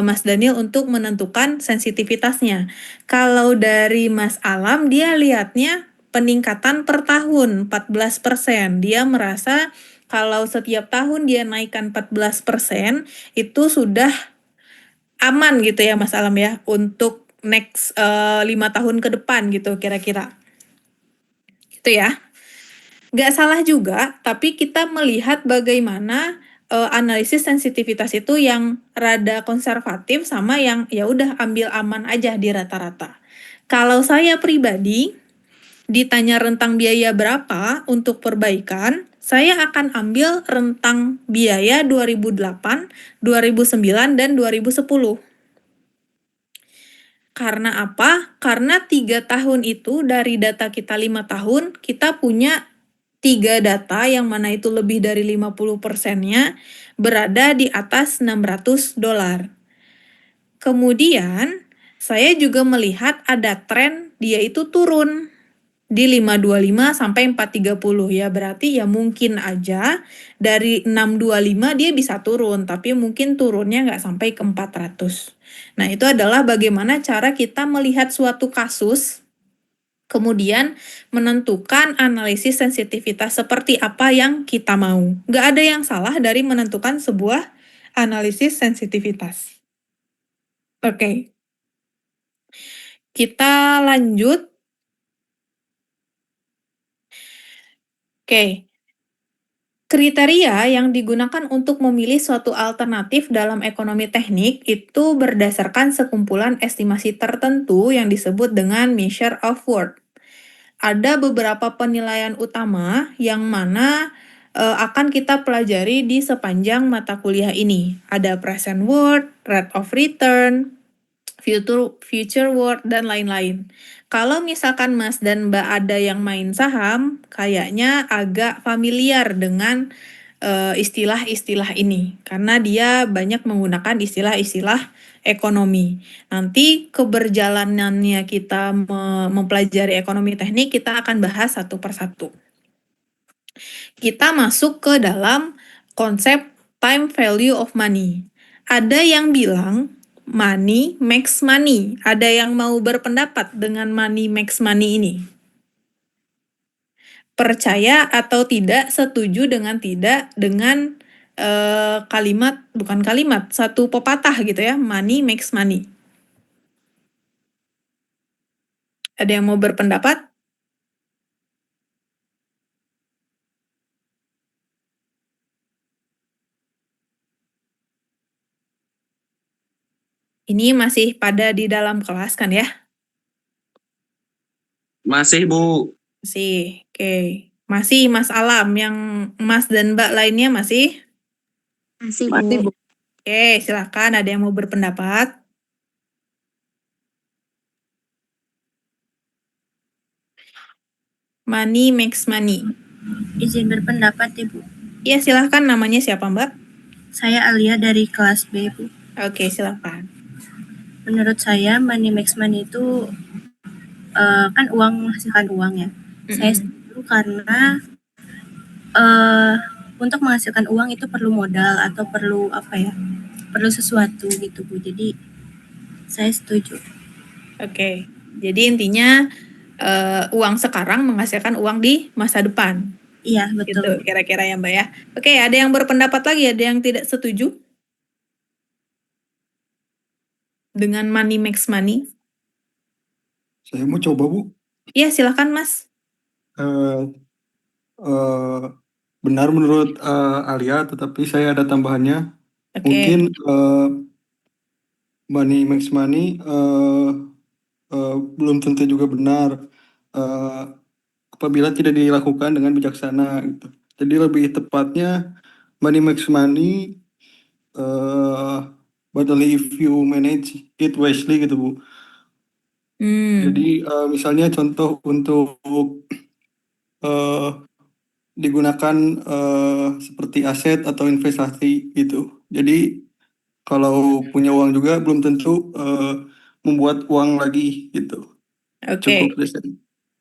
Mas Daniel untuk menentukan sensitivitasnya. Kalau dari Mas Alam, dia lihatnya peningkatan per tahun 14%. Dia merasa kalau setiap tahun dia naikkan 14%, itu sudah aman gitu ya Mas Alam ya, untuk next 5 tahun ke depan gitu kira-kira. Gitu ya. Nggak salah juga, tapi kita melihat bagaimana analisis sensitivitas itu yang rada konservatif sama yang ya udah ambil aman aja di rata-rata. Kalau saya pribadi ditanya rentang biaya berapa untuk perbaikan, saya akan ambil rentang biaya 2008, 2009, dan 2010. Karena apa? Karena 3 tahun itu dari data kita 5 tahun, kita punya 3 data yang mana itu lebih dari 50%-nya berada di atas 600 dolar. Kemudian, saya juga melihat ada tren dia itu turun di 525 sampai 430 ya, berarti ya mungkin aja dari 625 dia bisa turun, tapi mungkin turunnya nggak sampai ke 400. Nah, itu adalah bagaimana cara kita melihat suatu kasus, kemudian menentukan analisis sensitivitas seperti apa yang kita mau. Nggak ada yang salah dari menentukan sebuah analisis sensitivitas. Oke. Kita lanjut. Oke. Kriteria yang digunakan untuk memilih suatu alternatif dalam ekonomi teknik itu berdasarkan sekumpulan estimasi tertentu yang disebut dengan measure of worth. Ada beberapa penilaian utama yang mana akan kita pelajari di sepanjang mata kuliah ini. Ada present worth, rate of return, future worth, dan lain-lain. Kalau misalkan Mas dan Mbak ada yang main saham, kayaknya agak familiar dengan istilah-istilah ini, karena dia banyak menggunakan istilah-istilah ekonomi. Nanti keberjalanannya kita mempelajari ekonomi teknik, kita akan bahas satu persatu. Kita masuk ke dalam konsep time value of money. Ada yang bilang money makes money. Ada yang mau berpendapat dengan money makes money ini? percaya atau tidak, setuju dengan tidak dengan bukan kalimat, satu pepatah gitu ya, money makes money. Ada yang mau berpendapat? Ini masih pada di dalam kelas kan ya? Masih Bu. Masih, oke. Masih Mas Alam, yang Mas dan Mbak lainnya masih? Masih, Masih, Bu. Bu. Oke, silakan, ada yang mau berpendapat? Money makes money. Izin berpendapat ya Bu. Iya, silahkan, namanya siapa Mbak? Saya Alia dari kelas B Bu. Oke, silakan. Menurut saya money makes money itu kan uang menghasilkan uang ya. Saya setuju karena untuk menghasilkan uang itu perlu modal atau perlu perlu sesuatu gitu Bu. Jadi saya setuju. Oke, jadi intinya uang sekarang menghasilkan uang di masa depan. Iya betul. Gitu kira-kira ya Mbak ya. Oke, ada yang berpendapat lagi, ada yang tidak setuju dengan money makes money? Saya mau coba Bu. Iya, silakan Mas. Eh, eh, benar menurut Alia, tetapi saya ada tambahannya. Oke. Mungkin money makes money belum tentu juga benar apabila tidak dilakukan dengan bijaksana gitu. Jadi lebih tepatnya money makes money but only if you manage it wisely gitu Bu. Jadi misalnya contoh untuk digunakan seperti aset atau investasi gitu. Jadi kalau punya uang juga belum tentu membuat uang lagi gitu. Oke. Cukup Desen.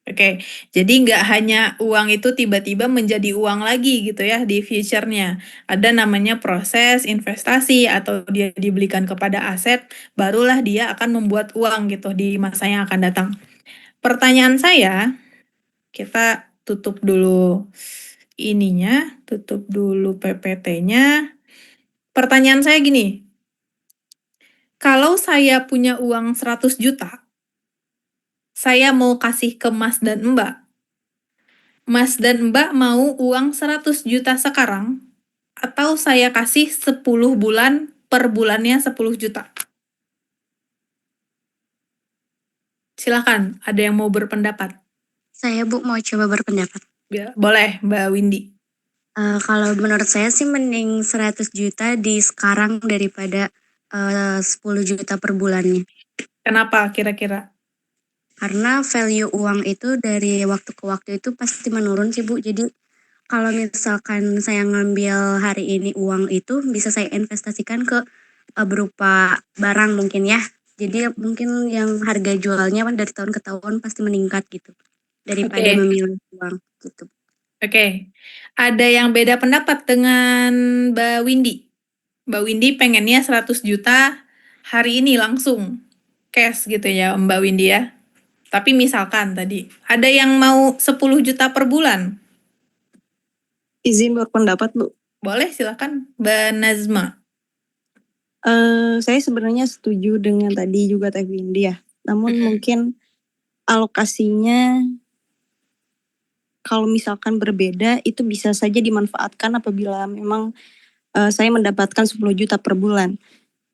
Oke, jadi nggak hanya uang itu tiba-tiba menjadi uang lagi gitu ya di future-nya. Ada namanya proses investasi atau dia dibelikan kepada aset, barulah dia akan membuat uang gitu di masa yang akan datang. Pertanyaan saya, kita tutup dulu ininya, tutup dulu PPT-nya. Pertanyaan saya gini, kalau saya punya uang 100 juta, saya mau kasih ke Mas dan Mbak. Mas dan Mbak mau uang 100 juta sekarang, atau saya kasih 10 bulan, per bulannya 10 juta? Silakan, ada yang mau berpendapat? Saya Bu mau coba berpendapat. Ya, boleh Mbak Windy. Kalau menurut saya sih mending 100 juta di sekarang daripada 10 juta per bulannya. Kenapa kira-kira? Karena value uang itu dari waktu ke waktu itu pasti menurun sih Bu. Jadi kalau misalkan saya ngambil hari ini uang itu bisa saya investasikan ke berupa barang mungkin ya. Jadi mungkin yang harga jualnya dari tahun ke tahun pasti meningkat gitu. Daripada memilih uang gitu. Oke. Ada yang beda pendapat dengan Mbak Windy? Mbak Windy pengennya 100 juta hari ini langsung. Cash gitu ya Mbak Windy ya. Tapi misalkan tadi, ada yang mau 10 juta per bulan? Izin berpendapat Bu. Boleh, silakan Mbak Nazma. Saya sebenarnya setuju dengan tadi juga Teh Windy ya. Namun mungkin alokasinya kalau misalkan berbeda itu bisa saja dimanfaatkan apabila memang saya mendapatkan 10 juta per bulan.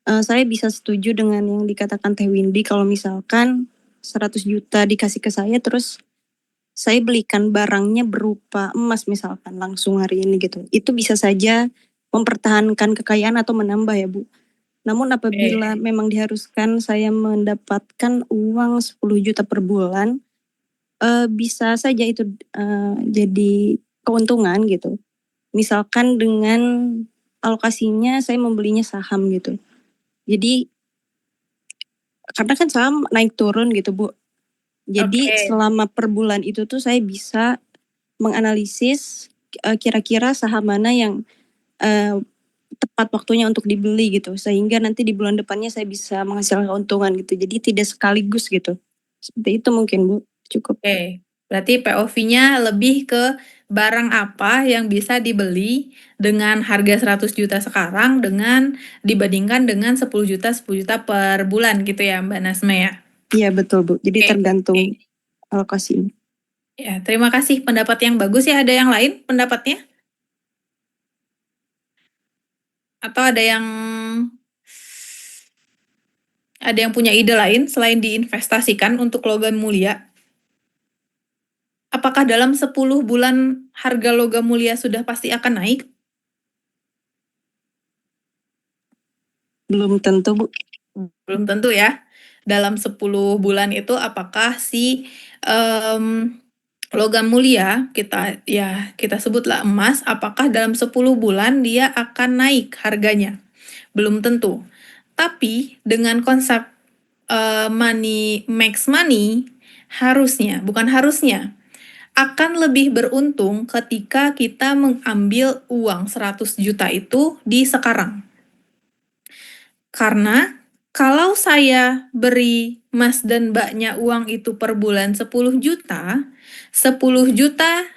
Saya bisa setuju dengan yang dikatakan Teh Windy kalau misalkan 100 juta dikasih ke saya terus saya belikan barangnya berupa emas misalkan langsung hari ini gitu. Itu bisa saja mempertahankan kekayaan atau menambah ya Bu. Namun apabila memang diharuskan saya mendapatkan uang 10 juta per bulan, bisa saja itu jadi keuntungan gitu. Misalkan dengan alokasinya saya membelinya saham gitu. Jadi karena kan saham naik turun gitu Bu. Jadi selama per bulan itu tuh saya bisa menganalisis kira-kira saham mana yang tepat waktunya untuk dibeli gitu. Sehingga nanti di bulan depannya saya bisa menghasilkan keuntungan gitu. Jadi tidak sekaligus gitu. Seperti itu mungkin Bu, cukup. Oke, Berarti POV-nya lebih ke barang apa yang bisa dibeli dengan harga 100 juta sekarang dibandingkan dengan 10 juta per bulan gitu ya Mbak Nasma ya? Iya betul Bu, jadi Oke. tergantung alokasinya. Ya, terima kasih pendapat yang bagus ya. Ada yang lain pendapatnya? Atau ada yang punya ide lain selain diinvestasikan untuk logam mulia? Apakah dalam 10 bulan harga logam mulia sudah pasti akan naik? Belum tentu Bu. Belum tentu ya. Dalam 10 bulan itu apakah si logam mulia kita sebutlah emas, apakah dalam 10 bulan dia akan naik harganya? Belum tentu. Tapi dengan konsep money makes money bukan harusnya akan lebih beruntung ketika kita mengambil uang 100 juta itu di sekarang. Karena kalau saya beri Mas dan Mbaknya uang itu per bulan 10 juta, 10 juta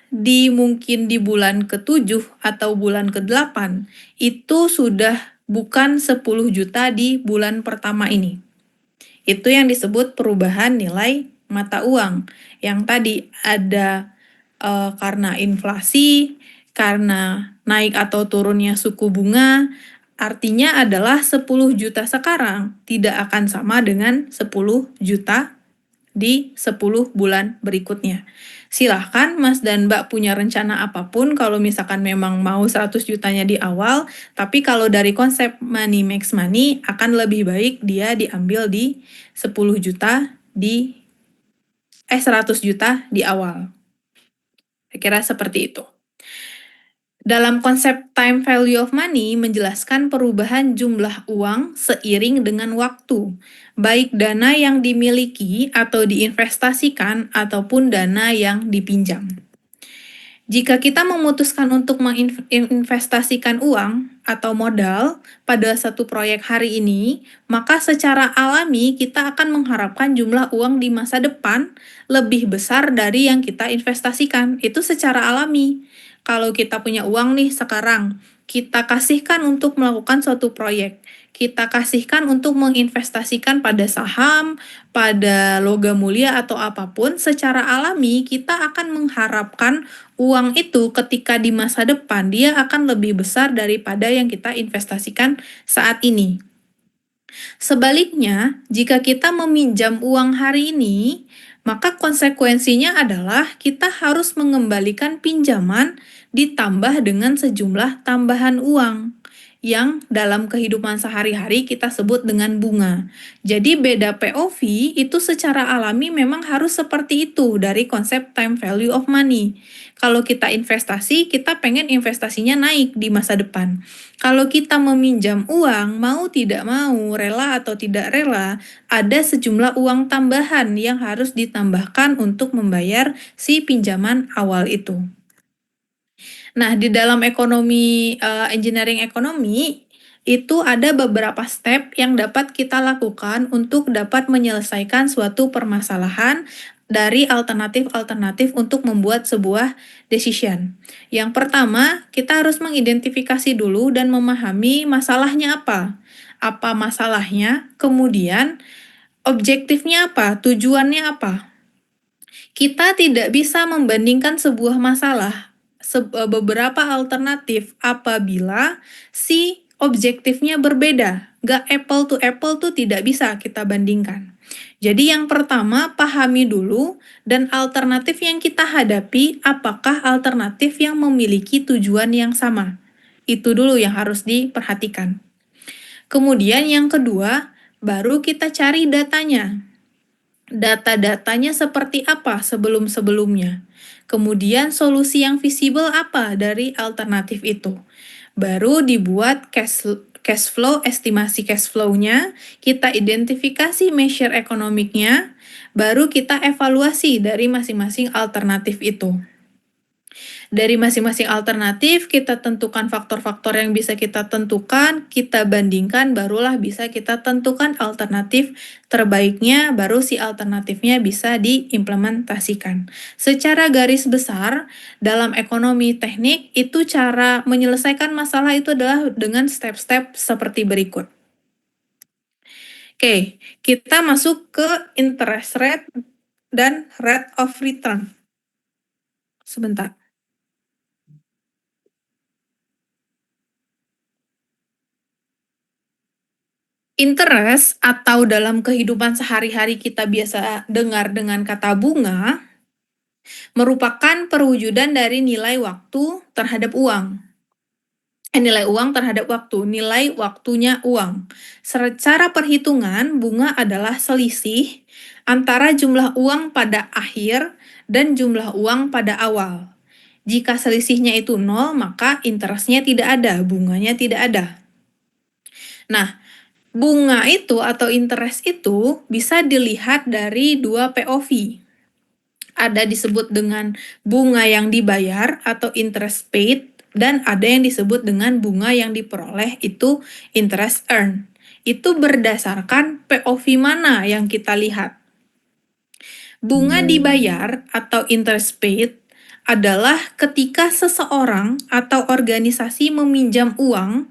mungkin di bulan ke-7 atau bulan ke-8, itu sudah bukan 10 juta di bulan pertama ini. Itu yang disebut perubahan nilai mata uang. Yang tadi ada karena inflasi, karena naik atau turunnya suku bunga, artinya adalah 10 juta sekarang tidak akan sama dengan 10 juta di 10 bulan berikutnya. Silahkan Mas dan Mbak punya rencana apapun kalau misalkan memang mau 100 jutanya di awal, tapi kalau dari konsep money makes money akan lebih baik dia diambil di 10 juta 100 juta di awal. Saya kira seperti itu. Dalam konsep time value of money menjelaskan perubahan jumlah uang seiring dengan waktu, baik dana yang dimiliki atau diinvestasikan ataupun dana yang dipinjam. Jika kita memutuskan untuk menginvestasikan uang atau modal pada satu proyek hari ini, maka secara alami kita akan mengharapkan jumlah uang di masa depan lebih besar dari yang kita investasikan. Itu secara alami. Kalau kita punya uang nih sekarang, kita kasihkan untuk melakukan suatu proyek. Kita kasihkan untuk menginvestasikan pada saham, pada logam mulia atau apapun, secara alami kita akan mengharapkan uang itu ketika di masa depan dia akan lebih besar daripada yang kita investasikan saat ini. Sebaliknya, jika kita meminjam uang hari ini, maka konsekuensinya adalah kita harus mengembalikan pinjaman ditambah dengan sejumlah tambahan uang yang dalam kehidupan sehari-hari kita sebut dengan bunga. Jadi beda POV itu secara alami memang harus seperti itu dari konsep time value of money. Kalau kita investasi, kita pengen investasinya naik di masa depan. Kalau kita meminjam uang, mau tidak mau, rela atau tidak rela, ada sejumlah uang tambahan yang harus ditambahkan untuk membayar si pinjaman awal itu. Nah, di dalam engineering ekonomi, itu ada beberapa step yang dapat kita lakukan untuk dapat menyelesaikan suatu permasalahan dari alternatif-alternatif untuk membuat sebuah decision. Yang pertama, kita harus mengidentifikasi dulu dan memahami masalahnya apa. Apa masalahnya, kemudian objektifnya apa, tujuannya apa. Kita tidak bisa membandingkan sebuah masalah beberapa alternatif apabila si objektifnya berbeda. Gak apple to apple tuh tidak bisa kita bandingkan. Jadi yang pertama pahami dulu dan alternatif yang kita hadapi apakah alternatif yang memiliki tujuan yang sama. Itu dulu yang harus diperhatikan. Kemudian yang kedua, baru kita cari datanya. Data-datanya seperti apa sebelum-sebelumnya. Kemudian solusi yang visible apa dari alternatif itu. Baru dibuat cash flow, estimasi cash flow-nya, kita identifikasi measure ekonomiknya, baru kita evaluasi dari masing-masing alternatif itu. Dari masing-masing alternatif kita tentukan faktor-faktor yang bisa kita tentukan, kita bandingkan, barulah bisa kita tentukan alternatif terbaiknya, baru si alternatifnya bisa diimplementasikan. Secara garis besar, dalam ekonomi teknik itu cara menyelesaikan masalah itu adalah dengan step-step seperti berikut. Oke, kita masuk ke interest rate dan rate of return. Sebentar. Interest atau dalam kehidupan sehari-hari kita biasa dengar dengan kata bunga merupakan perwujudan dari nilai waktu terhadap uang. Nilai uang terhadap waktu, nilai waktunya uang. Secara perhitungan, bunga adalah selisih antara jumlah uang pada akhir dan jumlah uang pada awal. Jika selisihnya itu 0, maka interestnya tidak ada, bunganya tidak ada. Nah, bunga itu atau interest itu bisa dilihat dari dua POV. Ada disebut dengan bunga yang dibayar atau interest paid, dan ada yang disebut dengan bunga yang diperoleh itu interest earned. Itu berdasarkan POV mana yang kita lihat. Bunga dibayar atau interest paid adalah ketika seseorang atau organisasi meminjam uang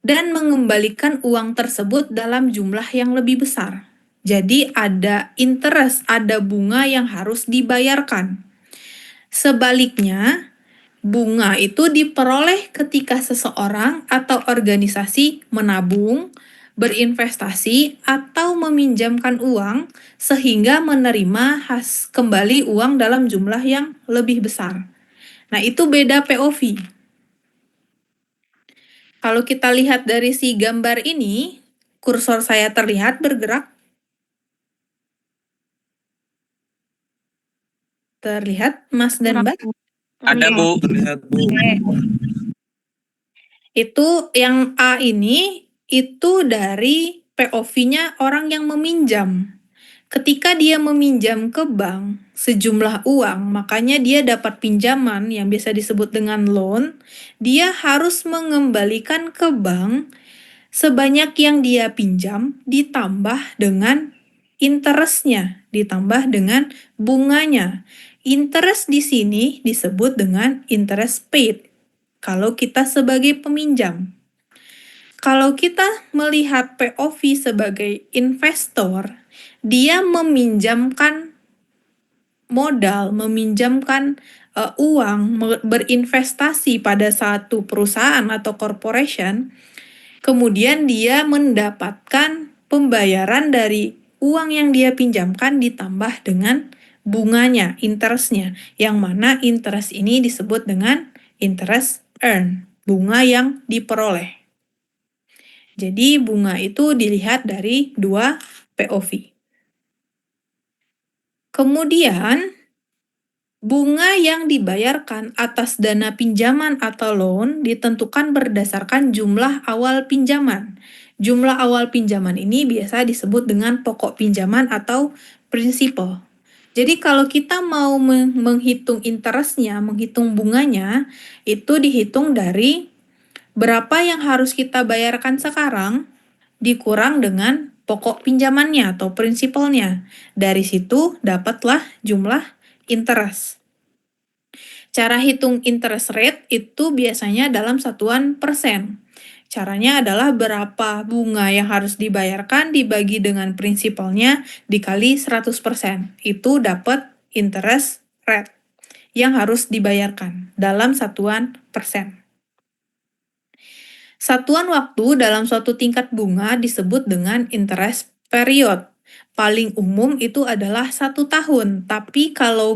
dan mengembalikan uang tersebut dalam jumlah yang lebih besar. Jadi ada interest, ada bunga yang harus dibayarkan. Sebaliknya, bunga itu diperoleh ketika seseorang atau organisasi menabung, berinvestasi, atau meminjamkan uang sehingga menerima kembali uang dalam jumlah yang lebih besar. Nah, itu beda POV. Kalau kita lihat dari si gambar ini, kursor saya terlihat bergerak. Terlihat, Mas dan Mbak? Ada Bu, terlihat Bu. Itu yang A ini, itu dari POV-nya orang yang meminjam. Ketika dia meminjam ke bank sejumlah uang, makanya dia dapat pinjaman yang biasa disebut dengan loan, dia harus mengembalikan ke bank sebanyak yang dia pinjam ditambah dengan interestnya, ditambah dengan bunganya. Interest di sini disebut dengan interest paid kalau kita sebagai peminjam. Kalau kita melihat POV sebagai investor, dia meminjamkan modal, meminjamkan uang, berinvestasi pada satu perusahaan atau corporation, kemudian dia mendapatkan pembayaran dari uang yang dia pinjamkan ditambah dengan bunganya, interestnya, yang mana interest ini disebut dengan interest earned, bunga yang diperoleh. Jadi bunga itu dilihat dari dua POV. Kemudian, bunga yang dibayarkan atas dana pinjaman atau loan ditentukan berdasarkan jumlah awal pinjaman. Jumlah awal pinjaman ini biasa disebut dengan pokok pinjaman atau principal. Jadi kalau kita mau menghitung interestnya, menghitung bunganya, itu dihitung dari berapa yang harus kita bayarkan sekarang dikurang dengan pokok pinjamannya atau prinsipalnya. Dari situ dapatlah jumlah interest. Cara hitung interest rate itu biasanya dalam satuan persen. Caranya adalah berapa bunga yang harus dibayarkan dibagi dengan prinsipalnya dikali 100%. Itu dapat interest rate yang harus dibayarkan dalam satuan persen. Satuan waktu dalam suatu tingkat bunga disebut dengan interest period. Paling umum itu adalah 1 tahun, tapi kalau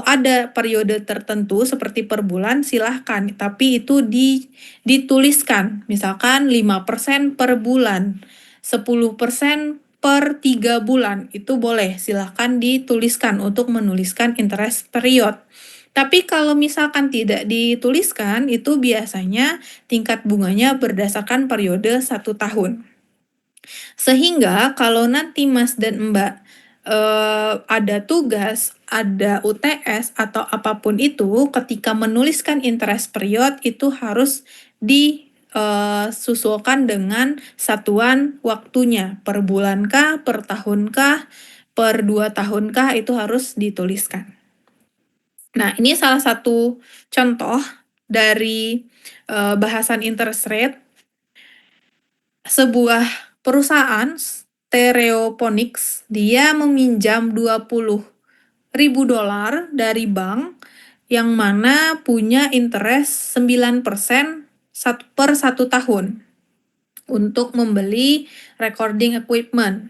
ada periode tertentu seperti per bulan silahkan, tapi itu dituliskan, misalkan 5% per bulan, 10% per 3 bulan, itu boleh, silahkan dituliskan untuk menuliskan interest period. Tapi kalau misalkan tidak dituliskan, itu biasanya tingkat bunganya berdasarkan periode 1 tahun. Sehingga kalau nanti Mas dan Mbak ada tugas ada UTS atau apapun itu, ketika menuliskan interest period itu harus disusulkan dengan satuan waktunya, per bulankah, per tahunkah, per 2 tahunkah, itu harus dituliskan. Nah, ini salah satu contoh dari bahasan interest rate. Sebuah perusahaan Stereophonics, dia meminjam $20.000 dari bank yang mana punya interest 9% per 1 tahun untuk membeli recording equipment.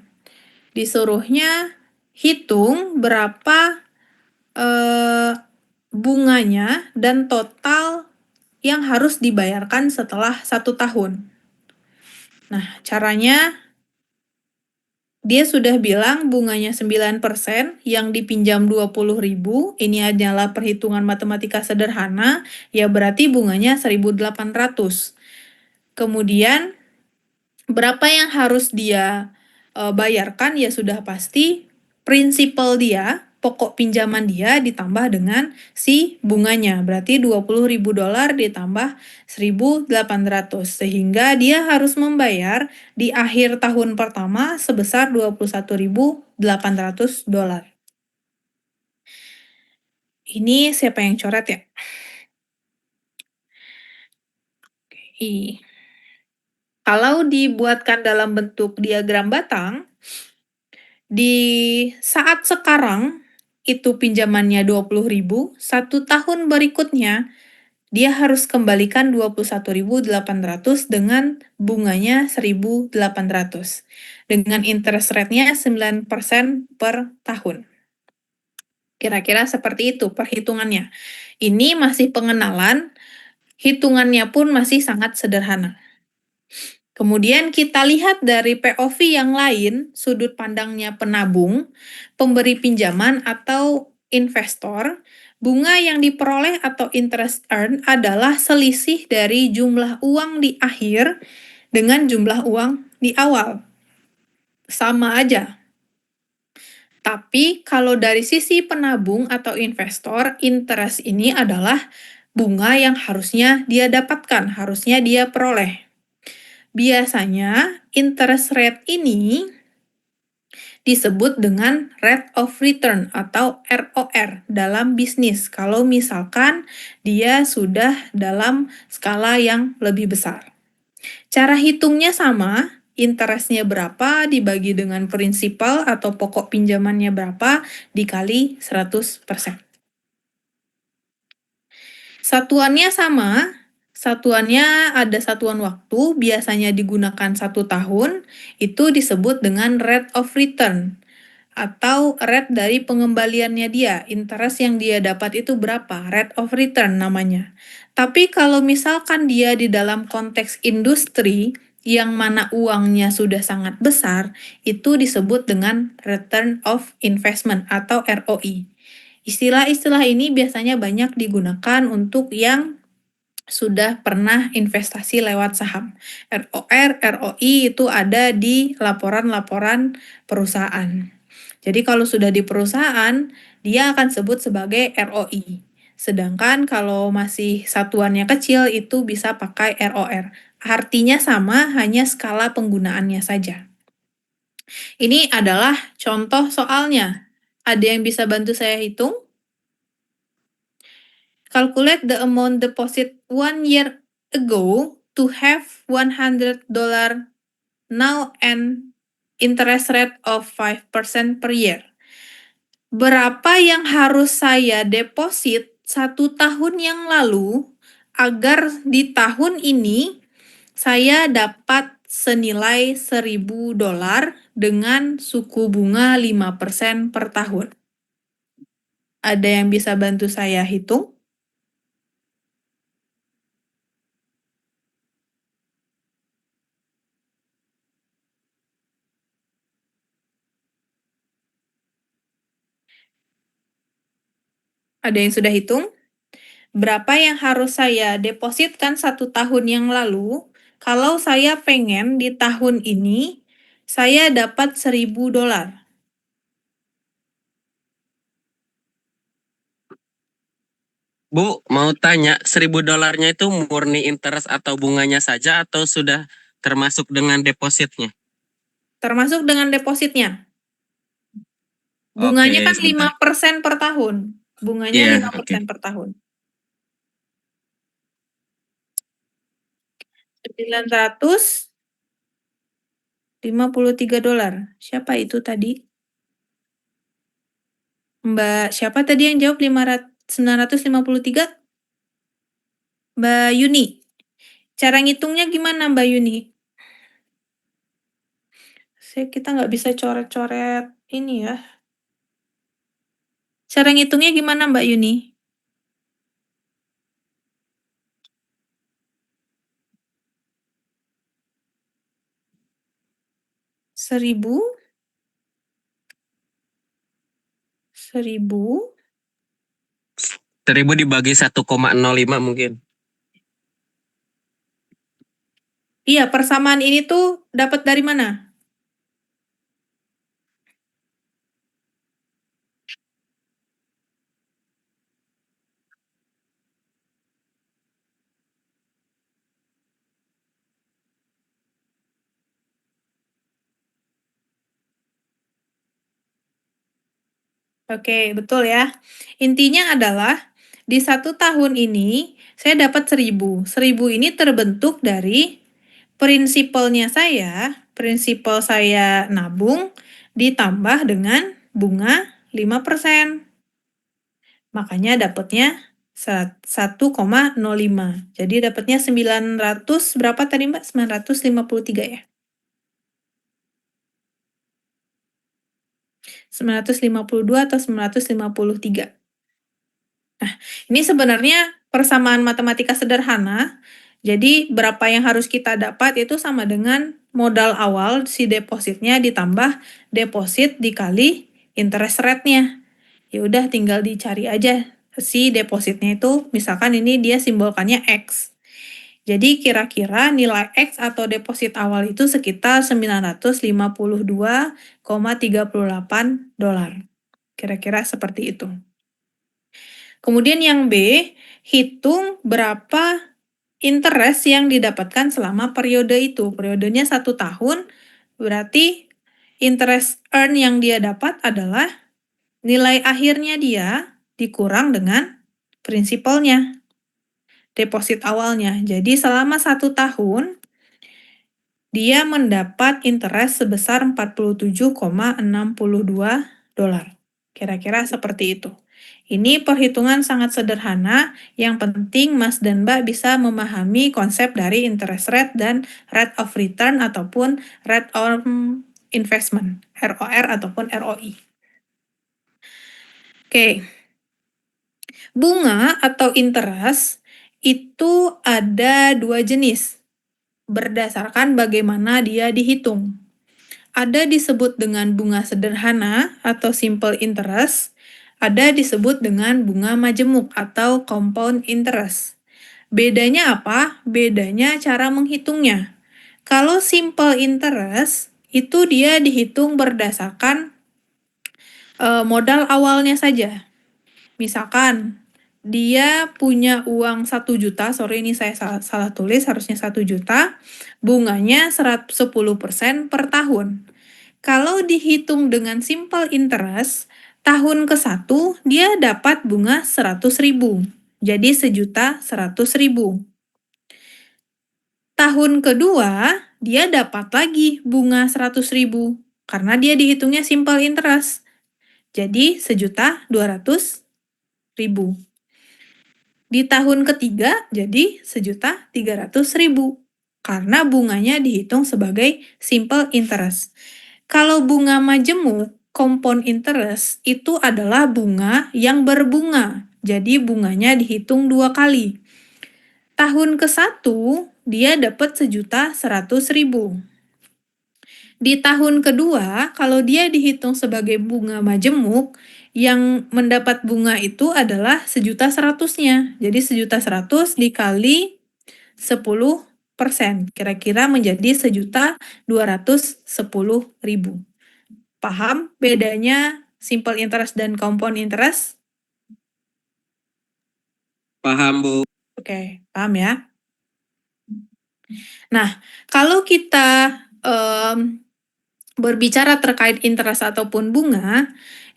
Disuruhnya hitung berapa bunganya dan total yang harus dibayarkan setelah 1 tahun. Nah, caranya dia sudah bilang bunganya 9%, yang dipinjam 20.000, ini adalah perhitungan matematika sederhana, ya berarti bunganya 1.800. Kemudian, berapa yang harus dia bayarkan, ya sudah pasti prinsipal dia, pokok pinjaman dia ditambah dengan si bunganya, berarti $20.000 ditambah 1.800, sehingga dia harus membayar di akhir tahun pertama sebesar $21.800. Ini siapa yang coret ya? Oke. Kalau dibuatkan dalam bentuk diagram batang, di saat sekarang itu pinjamannya 20.000, 1 tahun berikutnya dia harus kembalikan 21.800 dengan bunganya 1.800. Dengan interest rate-nya 9% per tahun. Kira-kira seperti itu perhitungannya. Ini masih pengenalan, hitungannya pun masih sangat sederhana. Kemudian kita lihat dari POV yang lain, sudut pandangnya penabung, pemberi pinjaman atau investor. Bunga yang diperoleh atau interest earned adalah selisih dari jumlah uang di akhir dengan jumlah uang di awal. Sama aja. Tapi kalau dari sisi penabung atau investor, interest ini adalah bunga yang harusnya dia dapatkan, harusnya dia peroleh. Biasanya interest rate ini disebut dengan rate of return atau ROR dalam bisnis. Kalau misalkan dia sudah dalam skala yang lebih besar. Cara hitungnya sama, interestnya berapa dibagi dengan prinsipal atau pokok pinjamannya berapa dikali 100%. Satuannya sama, satuannya ada satuan waktu, biasanya digunakan 1 tahun, itu disebut dengan rate of return atau rate dari pengembaliannya dia, interest yang dia dapat itu berapa, rate of return namanya. Tapi kalau misalkan dia di dalam konteks industri yang mana uangnya sudah sangat besar, itu disebut dengan return of investment atau ROI. Istilah-istilah ini biasanya banyak digunakan untuk yang sudah pernah investasi lewat saham. ROR, ROI itu ada di laporan-laporan perusahaan. Jadi kalau sudah di perusahaan, dia akan sebut sebagai ROI. Sedangkan kalau masih satuannya kecil, itu bisa pakai ROR. Artinya sama, hanya skala penggunaannya saja. Ini adalah contoh soalnya. Ada yang bisa bantu saya hitung? Calculate the amount deposit 1 year ago to have $100 now and interest rate of 5% per year. Berapa yang harus saya deposit 1 tahun yang lalu agar di tahun ini saya dapat senilai $1.000 dengan suku bunga 5% per tahun. Ada yang bisa bantu saya hitung? Ada yang sudah hitung? Berapa yang harus saya depositkan 1 tahun yang lalu, kalau saya pengen di tahun ini, saya dapat $1.000. Bu, mau tanya, $1.000 itu murni interest atau bunganya saja atau sudah termasuk dengan depositnya? Termasuk dengan depositnya. Bunganya Oke, kan sebentar. 5% per tahun. Bunganya Iya, 5% oke. per tahun. $953. Siapa itu tadi? Mbak siapa tadi yang jawab 953? Mbak Yuni. Cara ngitungnya gimana Mbak Yuni? Kita nggak bisa coret-coret ini ya. Cara ngitungnya gimana Mbak Yuni? Seribu 1000 dibagi 1,05 mungkin. Iya, persamaan ini tuh dapat dari mana? Oke, betul ya. Intinya adalah di 1 tahun ini saya dapat 1000. 1000 ini terbentuk dari prinsipalnya prinsipal saya nabung ditambah dengan bunga 5%. Makanya dapatnya 1,05. Jadi dapatnya 900 berapa tadi Mbak? 953 ya? 952 atau 953. Nah, ini sebenarnya persamaan matematika sederhana. Jadi berapa yang harus kita dapat itu sama dengan modal awal si depositnya ditambah deposit dikali interest rate-nya. Ya udah tinggal dicari aja si depositnya itu, misalkan ini dia simbolkannya X. Jadi kira-kira nilai X atau deposit awal itu sekitar $952,38. Kira-kira seperti itu. Kemudian yang B, hitung berapa interest yang didapatkan selama periode itu. Periodenya 1 tahun, berarti interest earn yang dia dapat adalah nilai akhirnya dia dikurang dengan prinsipalnya, deposit awalnya. Jadi selama 1 tahun, dia mendapat interest sebesar $47,62. Kira-kira seperti itu. Ini perhitungan sangat sederhana, yang penting Mas dan Mbak bisa memahami konsep dari interest rate dan rate of return ataupun rate of investment, ROR ataupun ROI. Oke. Bunga atau interest itu ada 2 jenis, berdasarkan bagaimana dia dihitung. Ada disebut dengan bunga sederhana atau simple interest, ada disebut dengan bunga majemuk atau compound interest. Bedanya apa? Bedanya cara menghitungnya. Kalau simple interest, itu dia dihitung berdasarkan modal awalnya saja. Misalkan, dia punya uang 1 juta, sorry ini saya salah tulis, harusnya 1 juta, bunganya 10% per tahun. Kalau dihitung dengan simple interest, tahun ke-1 dia dapat bunga 100.000. Jadi 1.100.000. Tahun kedua, dia dapat lagi bunga 100.000 karena dia dihitungnya simple interest. Jadi 1.200.000. Di tahun ketiga jadi 1.300.000 karena bunganya dihitung sebagai simple interest. Kalau bunga majemuk, compound interest, itu adalah bunga yang berbunga. Jadi bunganya dihitung 2 kali. Tahun ke-1, dia dapat 1.100.000. Di tahun kedua, kalau dia dihitung sebagai bunga majemuk, yang mendapat bunga itu adalah 1.100.000-nya. Jadi 1.100.000 dikali 10%. Kira-kira menjadi 1.210.000. Paham bedanya simple interest dan compound interest? Paham, Bu. Oke, paham ya? Nah, kalau kita berbicara terkait interest ataupun bunga,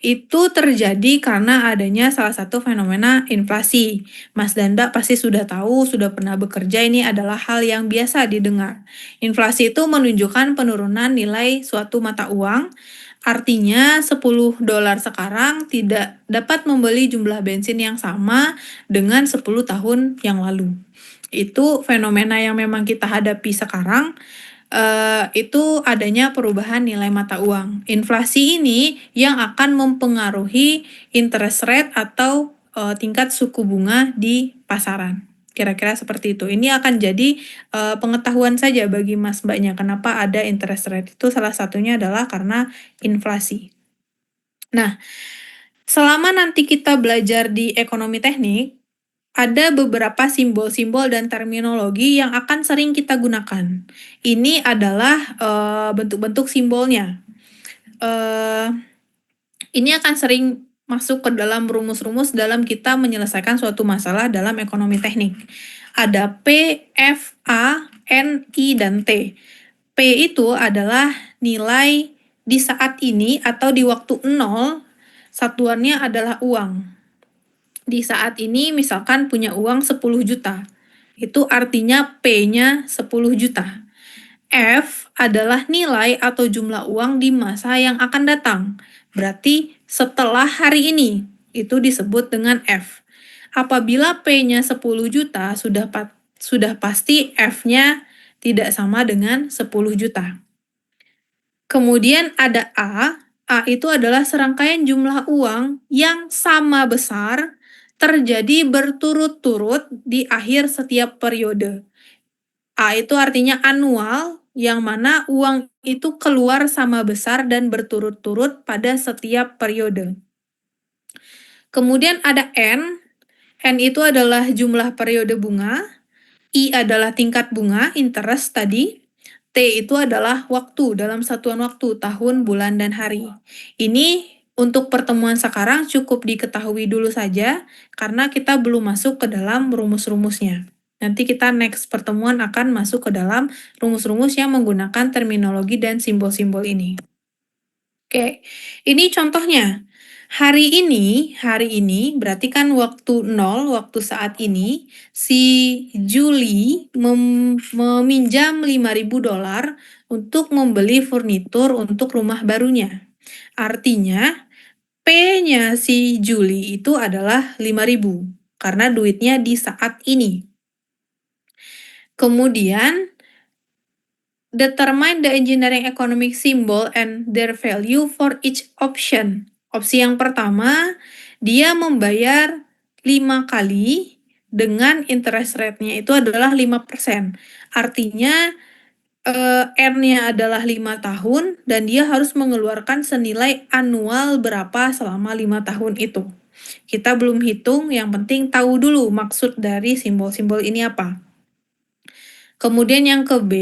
itu terjadi karena adanya salah satu fenomena inflasi. Mas dan Mbak pasti sudah tahu, sudah pernah bekerja, ini adalah hal yang biasa didengar. Inflasi itu menunjukkan penurunan nilai suatu mata uang, artinya $10 sekarang tidak dapat membeli jumlah bensin yang sama dengan 10 tahun yang lalu. Itu fenomena yang memang kita hadapi sekarang, itu adanya perubahan nilai mata uang. Inflasi ini yang akan mempengaruhi interest rate atau tingkat suku bunga di pasaran. Kira-kira seperti itu. Ini akan jadi pengetahuan saja bagi Mas Mbaknya kenapa ada interest rate itu, salah satunya adalah karena inflasi. Nah, selama nanti kita belajar di ekonomi teknik, ada beberapa simbol-simbol dan terminologi yang akan sering kita gunakan. Ini adalah bentuk-bentuk simbolnya. Ini akan sering masuk ke dalam rumus-rumus dalam kita menyelesaikan suatu masalah dalam ekonomi teknik. Ada P, F, A, N, I, dan T. P itu adalah nilai di saat ini atau di waktu 0, satuannya adalah uang. Di saat ini misalkan punya uang 10 juta. Itu artinya P-nya 10 juta. F adalah nilai atau jumlah uang di masa yang akan datang. Berarti setelah hari ini, itu disebut dengan F. Apabila P-nya 10 juta, sudah pasti F-nya tidak sama dengan 10 juta. Kemudian ada A. A itu adalah serangkaian jumlah uang yang sama besar terjadi berturut-turut di akhir setiap periode. A itu artinya annual, yang mana uang itu keluar sama besar dan berturut-turut pada setiap periode. Kemudian ada N. N itu adalah jumlah periode bunga. I adalah tingkat bunga, interest tadi. T itu adalah waktu, dalam satuan waktu, tahun, bulan, dan hari. Ini untuk pertemuan sekarang cukup diketahui dulu saja, karena kita belum masuk ke dalam rumus-rumusnya. Nanti kita next pertemuan akan masuk ke dalam rumus-rumus yang menggunakan terminologi dan simbol-simbol ini. Oke, ini contohnya. Hari ini berarti kan waktu 0, waktu saat ini, si Juli meminjam $5.000 untuk membeli furnitur untuk rumah barunya. Artinya, P-nya si Juli itu adalah 5.000, karena duitnya di saat ini. Kemudian, determine the engineering economic symbol and their value for each option. Opsi yang pertama, dia membayar 5 kali dengan interest rate-nya itu adalah 5%. Artinya N-nya adalah 5 tahun dan dia harus mengeluarkan senilai annual berapa selama 5 tahun itu. Kita belum hitung, yang penting tahu dulu maksud dari simbol-simbol ini apa. Kemudian yang ke B,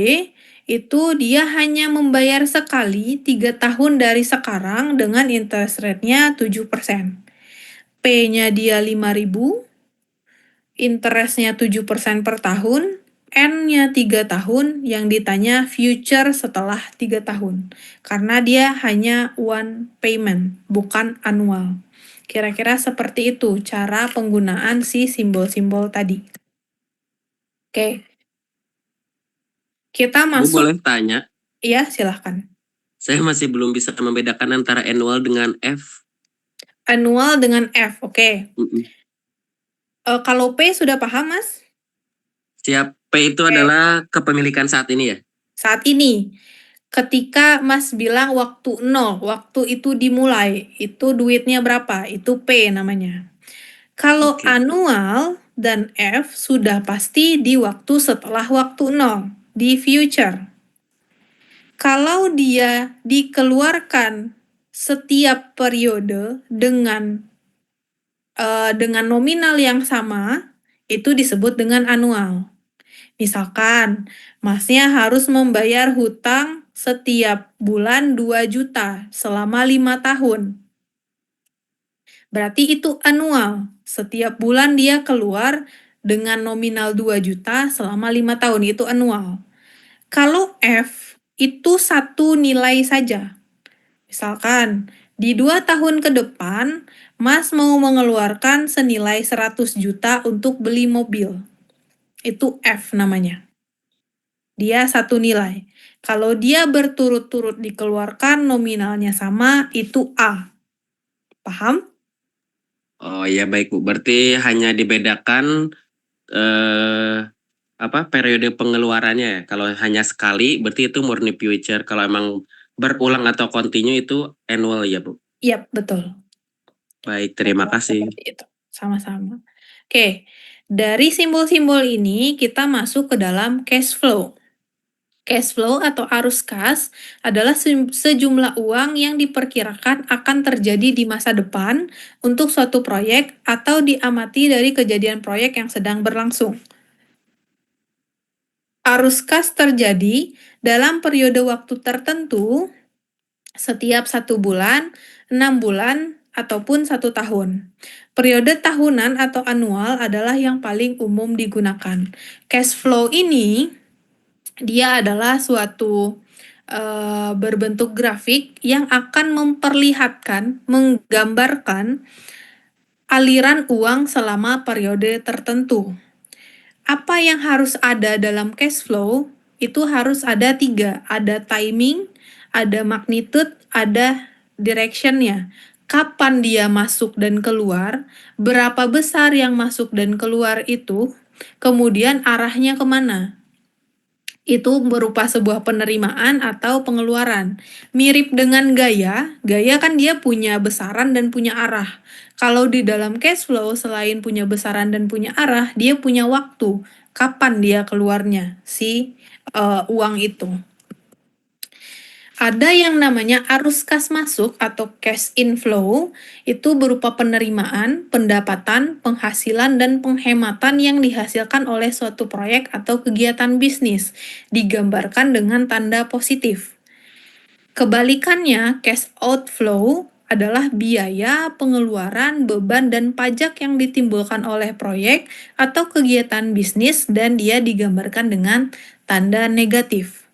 itu dia hanya membayar sekali 3 tahun dari sekarang dengan interest rate-nya 7%. P-nya dia 5.000, interest-nya 7% per tahun, N-nya 3 tahun, yang ditanya future setelah 3 tahun. Karena dia hanya one payment, bukan annual. Kira-kira seperti itu cara penggunaan si simbol-simbol tadi. Oke. Kita Bu, masuk. boleh tanya? Iya, silahkan. Saya masih belum bisa membedakan antara annual dengan F. Annual dengan F, oke. Kalau P sudah paham, Mas? Siap. P itu adalah kepemilikan saat ini ya? Saat ini. Ketika Mas bilang waktu 0, waktu itu dimulai, itu duitnya berapa? Itu P namanya. Kalau annual dan F sudah pasti di waktu setelah waktu 0, di future. Kalau dia dikeluarkan setiap periode dengan nominal yang sama, itu disebut dengan annual. Misalkan, Masnya harus membayar hutang setiap bulan 2 juta selama 5 tahun. Berarti itu annual. Setiap bulan dia keluar dengan nominal 2 juta selama 5 tahun, itu annual. Kalau F, itu satu nilai saja. Misalkan, di 2 tahun ke depan, Mas mau mengeluarkan senilai 100 juta untuk beli mobil. Itu F namanya. Dia satu nilai. Kalau dia berturut-turut dikeluarkan nominalnya sama, itu A. Paham? Oh ya baik Bu, berarti hanya dibedakan periode pengeluarannya ya. Kalau hanya sekali berarti itu murni future. Kalau emang berulang atau continue itu annual ya Bu. Iya, betul. Baik, terima kasih. Seperti itu. Sama-sama. Oke, dari simbol-simbol ini kita masuk ke dalam cash flow. Cash flow atau arus kas adalah sejumlah uang yang diperkirakan akan terjadi di masa depan untuk suatu proyek atau diamati dari kejadian proyek yang sedang berlangsung. Arus kas terjadi dalam periode waktu tertentu setiap 1 bulan, 6 bulan, ataupun 1 tahun. Periode tahunan atau annual adalah yang paling umum digunakan. Cash flow ini dia adalah suatu berbentuk grafik yang akan memperlihatkan, menggambarkan aliran uang selama periode tertentu. Apa yang harus ada dalam cash flow? Itu harus ada 3. Ada timing, ada magnitude, ada direction-nya. Kapan dia masuk dan keluar, berapa besar yang masuk dan keluar itu, kemudian arahnya kemana. Itu berupa sebuah penerimaan atau pengeluaran. Mirip dengan gaya kan dia punya besaran dan punya arah. Kalau di dalam cash flow selain punya besaran dan punya arah, dia punya waktu. Kapan dia keluarnya si uang itu. Ada yang namanya arus kas masuk atau cash inflow, itu berupa penerimaan, pendapatan, penghasilan, dan penghematan yang dihasilkan oleh suatu proyek atau kegiatan bisnis, digambarkan dengan tanda positif. Kebalikannya, cash outflow adalah biaya, pengeluaran, beban, dan pajak yang ditimbulkan oleh proyek atau kegiatan bisnis dan dia digambarkan dengan tanda negatif.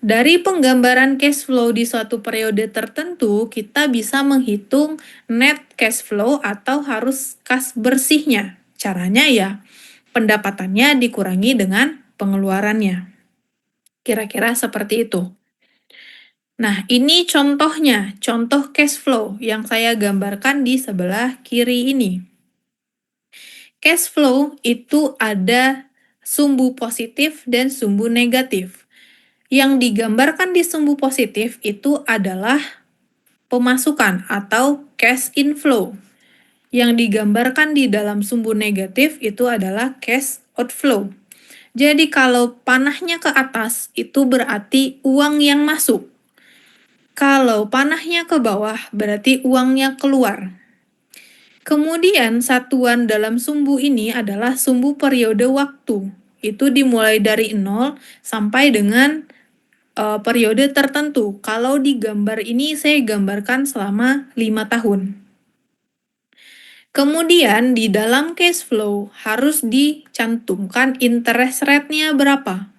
Dari penggambaran cash flow di suatu periode tertentu, kita bisa menghitung net cash flow atau arus kas bersihnya. Caranya ya, pendapatannya dikurangi dengan pengeluarannya. Kira-kira seperti itu. Nah, ini contohnya, contoh cash flow yang saya gambarkan di sebelah kiri ini. Cash flow itu ada sumbu positif dan sumbu negatif. Yang digambarkan di sumbu positif itu adalah pemasukan atau cash inflow. Yang digambarkan di dalam sumbu negatif itu adalah cash outflow. Jadi kalau panahnya ke atas itu berarti uang yang masuk. Kalau panahnya ke bawah berarti uangnya keluar. Kemudian satuan dalam sumbu ini adalah sumbu periode waktu. Itu dimulai dari 0 sampai dengan periode tertentu. Kalau di gambar ini saya gambarkan selama 5 tahun. Kemudian di dalam cash flow harus dicantumkan interest rate-nya berapa.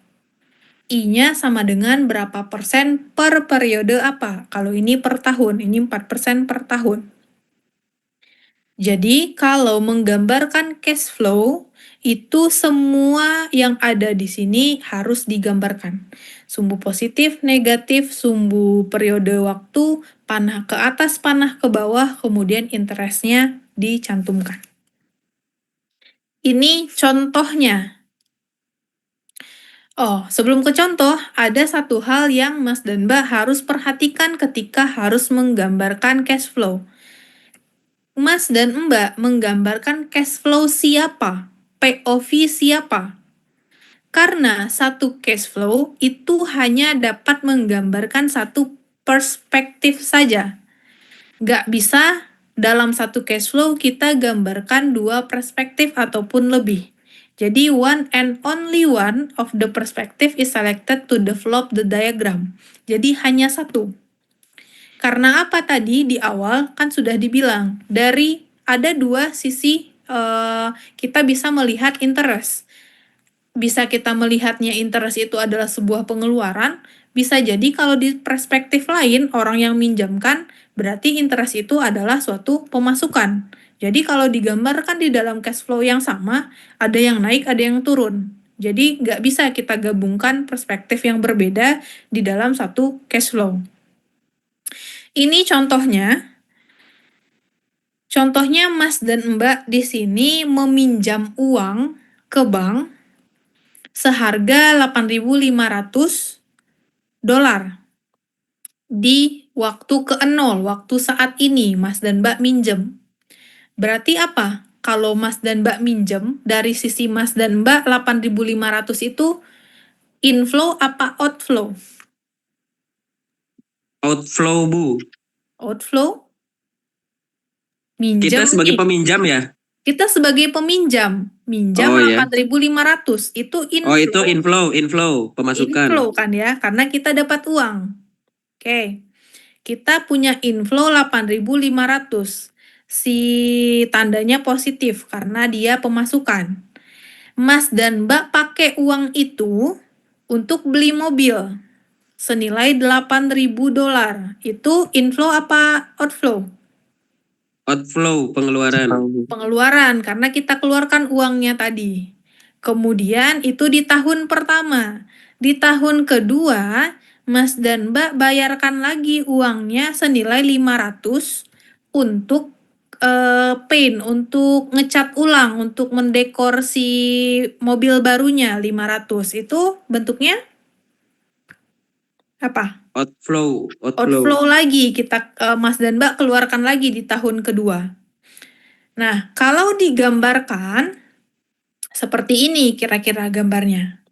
I-nya sama dengan berapa persen per periode apa. Kalau ini per tahun, ini 4% per tahun. Jadi kalau menggambarkan cash flow, itu semua yang ada di sini harus digambarkan. Sumbu positif, negatif, sumbu periode waktu, panah ke atas, panah ke bawah, kemudian interest-nya dicantumkan. Ini contohnya. Oh, sebelum ke contoh, ada satu hal yang Mas dan Mbak harus perhatikan ketika harus menggambarkan cash flow. Mas dan Mbak menggambarkan cash flow siapa? POV siapa? Karena satu cash flow itu hanya dapat menggambarkan satu perspektif saja. Nggak bisa dalam satu cash flow kita gambarkan 2 perspektif ataupun lebih. Jadi one and only one of the perspective is selected to develop the diagram. Jadi hanya satu. Karena apa tadi di awal kan sudah dibilang, dari ada dua sisi kita bisa melihat interest. Bisa kita melihatnya interest itu adalah sebuah pengeluaran, bisa jadi kalau di perspektif lain orang yang minjamkan berarti interest itu adalah suatu pemasukan. Jadi kalau digambarkan di dalam cash flow yang sama, ada yang naik, ada yang turun. Jadi nggak bisa kita gabungkan perspektif yang berbeda di dalam satu cash flow. Ini contohnya. Contohnya Mas dan Mbak di sini meminjam uang ke bank seharga 8.500 dolar di waktu ke-0, waktu saat ini Mas dan Mbak minjem. Berarti apa? Kalau Mas dan Mbak minjem, dari sisi Mas dan Mbak 8.500 itu inflow apa outflow? Outflow, Bu. Outflow? Kita Minjem sebagai nih. peminjam ya? Kita sebagai peminjam, minjam Oh ya. 8.500 itu Oh itu inflow. inflow, pemasukan. Inflow kan ya, karena kita dapat uang. Oke. Kita punya inflow 8.500. Si tandanya positif karena dia pemasukan. Mas dan Mbak pakai uang itu untuk beli mobil senilai 8.000 dolar. Itu inflow apa outflow? Outflow, pengeluaran. Pengeluaran karena kita keluarkan uangnya tadi. Kemudian itu di tahun pertama. Di tahun kedua, Mas dan Mbak bayarkan lagi uangnya senilai 500 untuk paint, untuk ngecat ulang, untuk mendekor si mobil barunya 500. Itu bentuknya apa? Outflow. Outflow lagi kita Mas dan Mbak keluarkan lagi di tahun kedua. Nah, kalau digambarkan seperti ini kira-kira gambarnya.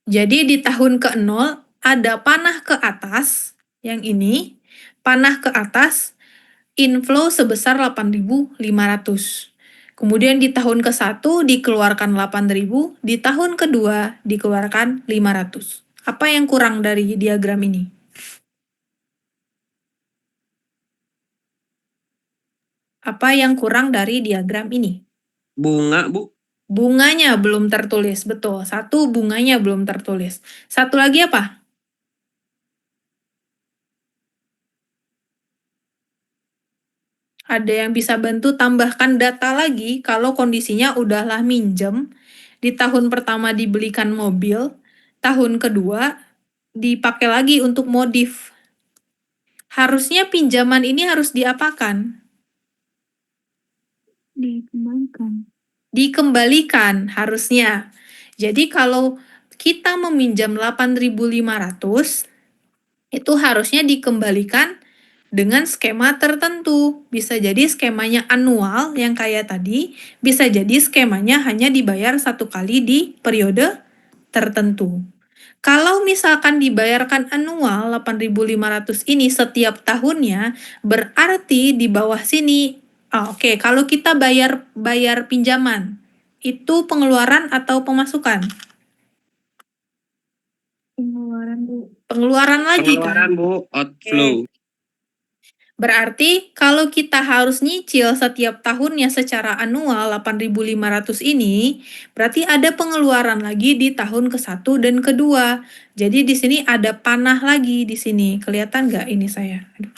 Jadi di tahun ke-0 ada panah ke atas, yang ini, panah ke atas, inflow sebesar 8.500. Kemudian di tahun ke-1 dikeluarkan 8.000, di tahun kedua dikeluarkan 500. Apa yang kurang dari diagram ini? Apa yang kurang dari diagram ini? Bunga, Bu. Bunganya belum tertulis, betul. Satu, bunganya belum tertulis. Satu lagi apa? Ada yang bisa bantu tambahkan data lagi kalau kondisinya udahlah minjem, di tahun pertama dibelikan mobil, tahun kedua dipakai lagi untuk modif. Harusnya pinjaman ini harus diapakan? Dikembalikan harusnya. Jadi kalau kita meminjam 8.500, itu harusnya dikembalikan dengan skema tertentu. Bisa jadi skemanya anual yang kayak tadi, bisa jadi skemanya hanya dibayar satu kali di periode tertentu. Kalau misalkan dibayarkan anual 8.500 ini setiap tahunnya, berarti di bawah sini, oke, kalau kita bayar pinjaman, itu pengeluaran atau pemasukan? Pengeluaran, Bu. Pengeluaran lagi kan? Pengeluaran, Bu. Outflow. Berarti kalau kita harus nyicil setiap tahunnya secara anual 8.500 ini, berarti ada pengeluaran lagi di tahun ke-1 dan kedua. Jadi di sini ada panah lagi di sini. Kelihatan nggak ini saya? Aduh.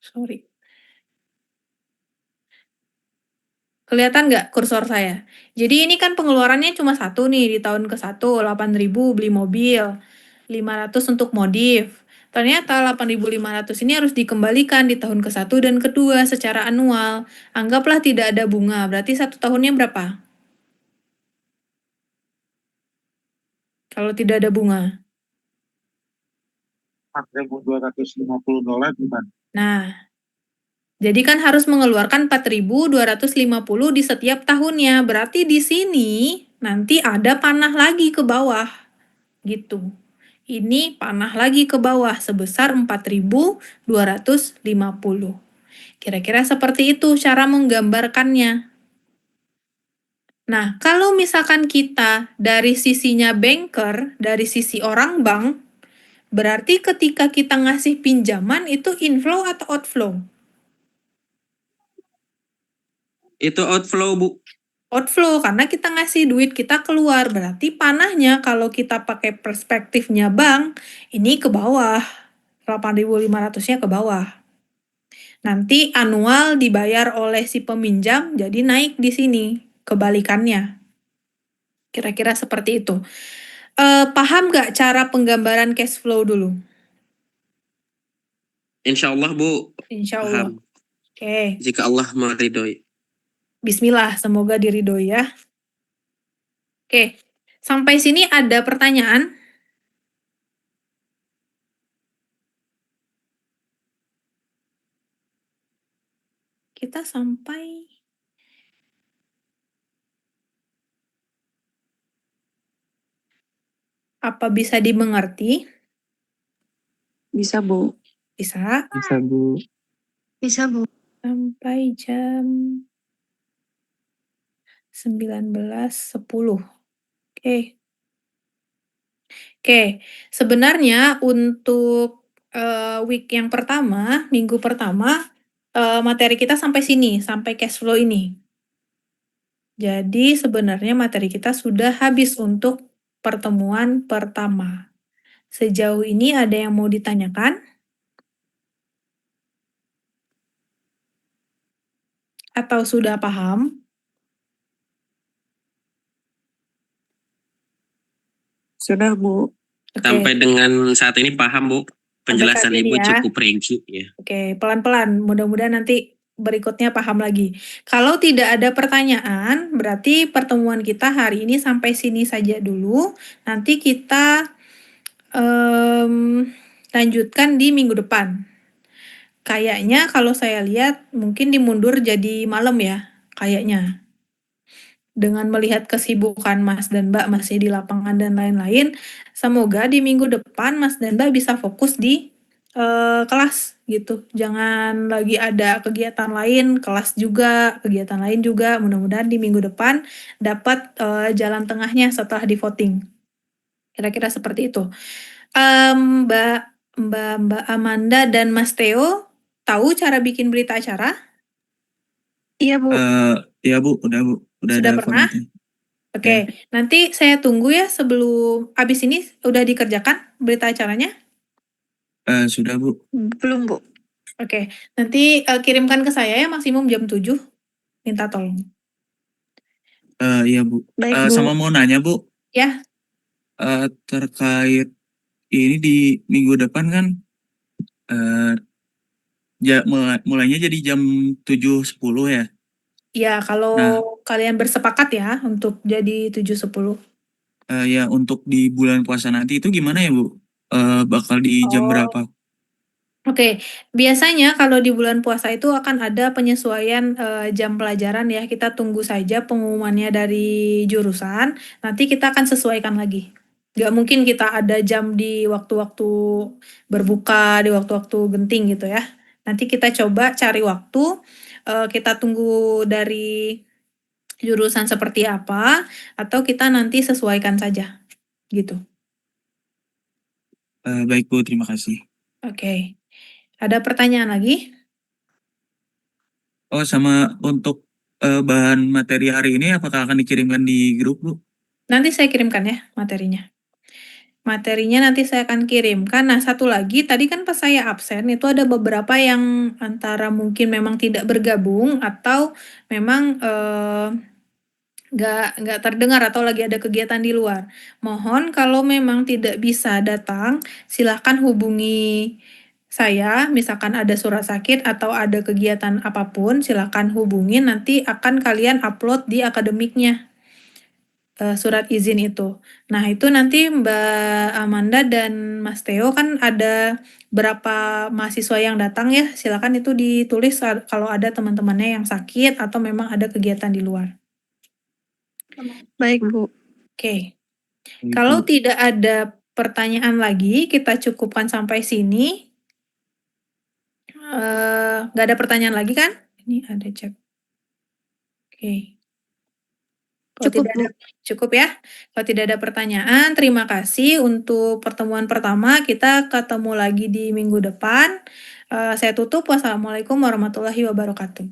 Sorry. Kelihatan nggak kursor saya? Jadi ini kan pengeluarannya cuma satu nih di tahun ke-1, 8.000 beli mobil, 500 untuk modif. Ternyata 8.500 ini harus dikembalikan di tahun ke-1 dan kedua secara anual. Anggaplah tidak ada bunga, berarti satu tahunnya berapa? Kalau tidak ada bunga. 4.250 dolar bukan? Nah, jadi kan harus mengeluarkan 4.250 di setiap tahunnya. Berarti di sini nanti ada panah lagi ke bawah. Gitu. Ini panah lagi ke bawah sebesar 4.250. Kira-kira seperti itu cara menggambarkannya. Nah, kalau misalkan kita dari sisinya banker, dari sisi orang bank, Berarti ketika kita ngasih pinjaman itu inflow atau outflow? Itu outflow, Bu. Outflow, karena kita ngasih duit kita keluar. Berarti panahnya kalau kita pakai perspektifnya bank, ini ke bawah. 8.500-nya ke bawah. Nanti anual dibayar oleh si peminjam, jadi naik di sini. Kebalikannya. Kira-kira seperti itu. Paham nggak cara penggambaran cash flow dulu? Insya Allah, Bu. Insya Allah. Paham. Oke. Jika Allah meridhoi. Bismillah, semoga diridhoi ya. Oke, sampai sini ada pertanyaan? Kita sampai apa bisa dimengerti? Bisa, Bu. Bisa. Bisa, Bu. Bisa, Bu. Sampai jam 19.10. Oke. Oke, sebenarnya untuk week yang pertama, minggu pertama, materi kita sampai sini, sampai cash flow ini. Jadi sebenarnya materi kita sudah habis untuk pertemuan pertama. Sejauh ini ada yang mau ditanyakan? Atau sudah paham? Sudah, Bu. Oke, Sampai dengan saat ini paham, Bu. Penjelasan sampai saat ini Ibu ya. cukup rinci ya. Oke, pelan-pelan. Mudah-mudahan nanti berikutnya paham lagi. Kalau tidak ada pertanyaan, berarti pertemuan kita hari ini sampai sini saja dulu. Nanti kita lanjutkan di minggu depan. Kayaknya kalau saya lihat mungkin dimundur jadi malam ya, kayaknya. Dengan melihat kesibukan Mas dan Mbak masih di lapangan dan lain-lain, semoga di minggu depan Mas dan Mbak bisa fokus di kelas gitu. Jangan lagi ada kegiatan lain, kelas juga, kegiatan lain juga. Mudah-mudahan di minggu depan dapat jalan tengahnya setelah di voting. Kira-kira seperti itu. Mbak Amanda dan Mas Theo tahu cara bikin berita acara? Iya, Bu. Iya, Bu. Udah, Bu. Udah Sudah ada pernah? formatnya. Oke, nanti saya tunggu ya sebelum abis ini udah dikerjakan berita acaranya? Sudah, Bu. Belum, Bu. Oke, nanti kirimkan ke saya ya maksimum jam 7. Minta tolong. Iya, Bu. Baik, Bu. Sama mau nanya, Bu. Ya, Terkait ini di minggu depan kan mulainya jadi jam 7.10 ya. ya kalau Nah, kalian bersepakat ya untuk jadi 7.10. ya untuk di bulan puasa nanti itu gimana ya, Bu? Bakal di jam berapa? Oke, biasanya kalau di bulan puasa itu akan ada penyesuaian jam pelajaran ya. Kita tunggu saja pengumumannya dari jurusan. Nanti kita akan sesuaikan lagi. Nggak mungkin kita ada jam di waktu-waktu berbuka, di waktu-waktu genting gitu ya. Nanti kita coba cari waktu. Kita tunggu dari jurusan seperti apa, atau kita nanti sesuaikan saja. Gitu. Baik, Bu. Terima kasih. Oke. Ada pertanyaan lagi? Oh, sama untuk bahan materi hari ini apakah akan dikirimkan di grup, Bu? Nanti saya kirimkan ya materinya. Materinya nanti saya akan kirimkan. Nah, satu lagi, tadi kan pas saya absen, itu ada beberapa yang antara mungkin memang tidak bergabung, atau memang nggak terdengar, atau lagi ada kegiatan di luar. Mohon kalau memang tidak bisa datang, silahkan hubungi saya, misalkan ada surat sakit atau ada kegiatan apapun, silahkan hubungin, nanti akan kalian upload di akademiknya. Surat izin itu. Nah, itu nanti Mbak Amanda dan Mas Theo kan ada berapa mahasiswa yang datang ya, silakan itu ditulis kalau ada teman-temannya yang sakit atau memang ada kegiatan di luar. Baik, Bu. Oke. Kalau tidak ada pertanyaan lagi, kita cukupkan sampai sini. Nggak ada pertanyaan lagi kan? Ini ada chat. Oke. Kalau Cukup, tidak ada cukup ya? Kalau tidak ada pertanyaan, terima kasih untuk pertemuan pertama. Kita ketemu lagi di minggu depan. Saya tutup. Wassalamualaikum warahmatullahi wabarakatuh.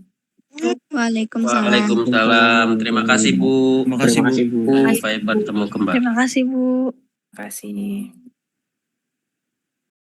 Waalaikumsalam. Waalaikumsalam. Terima kasih Bu. Terima kasih, Bu. Bu. Sampai bertemu kembali. Terima kasih, Bu. Terima kasih.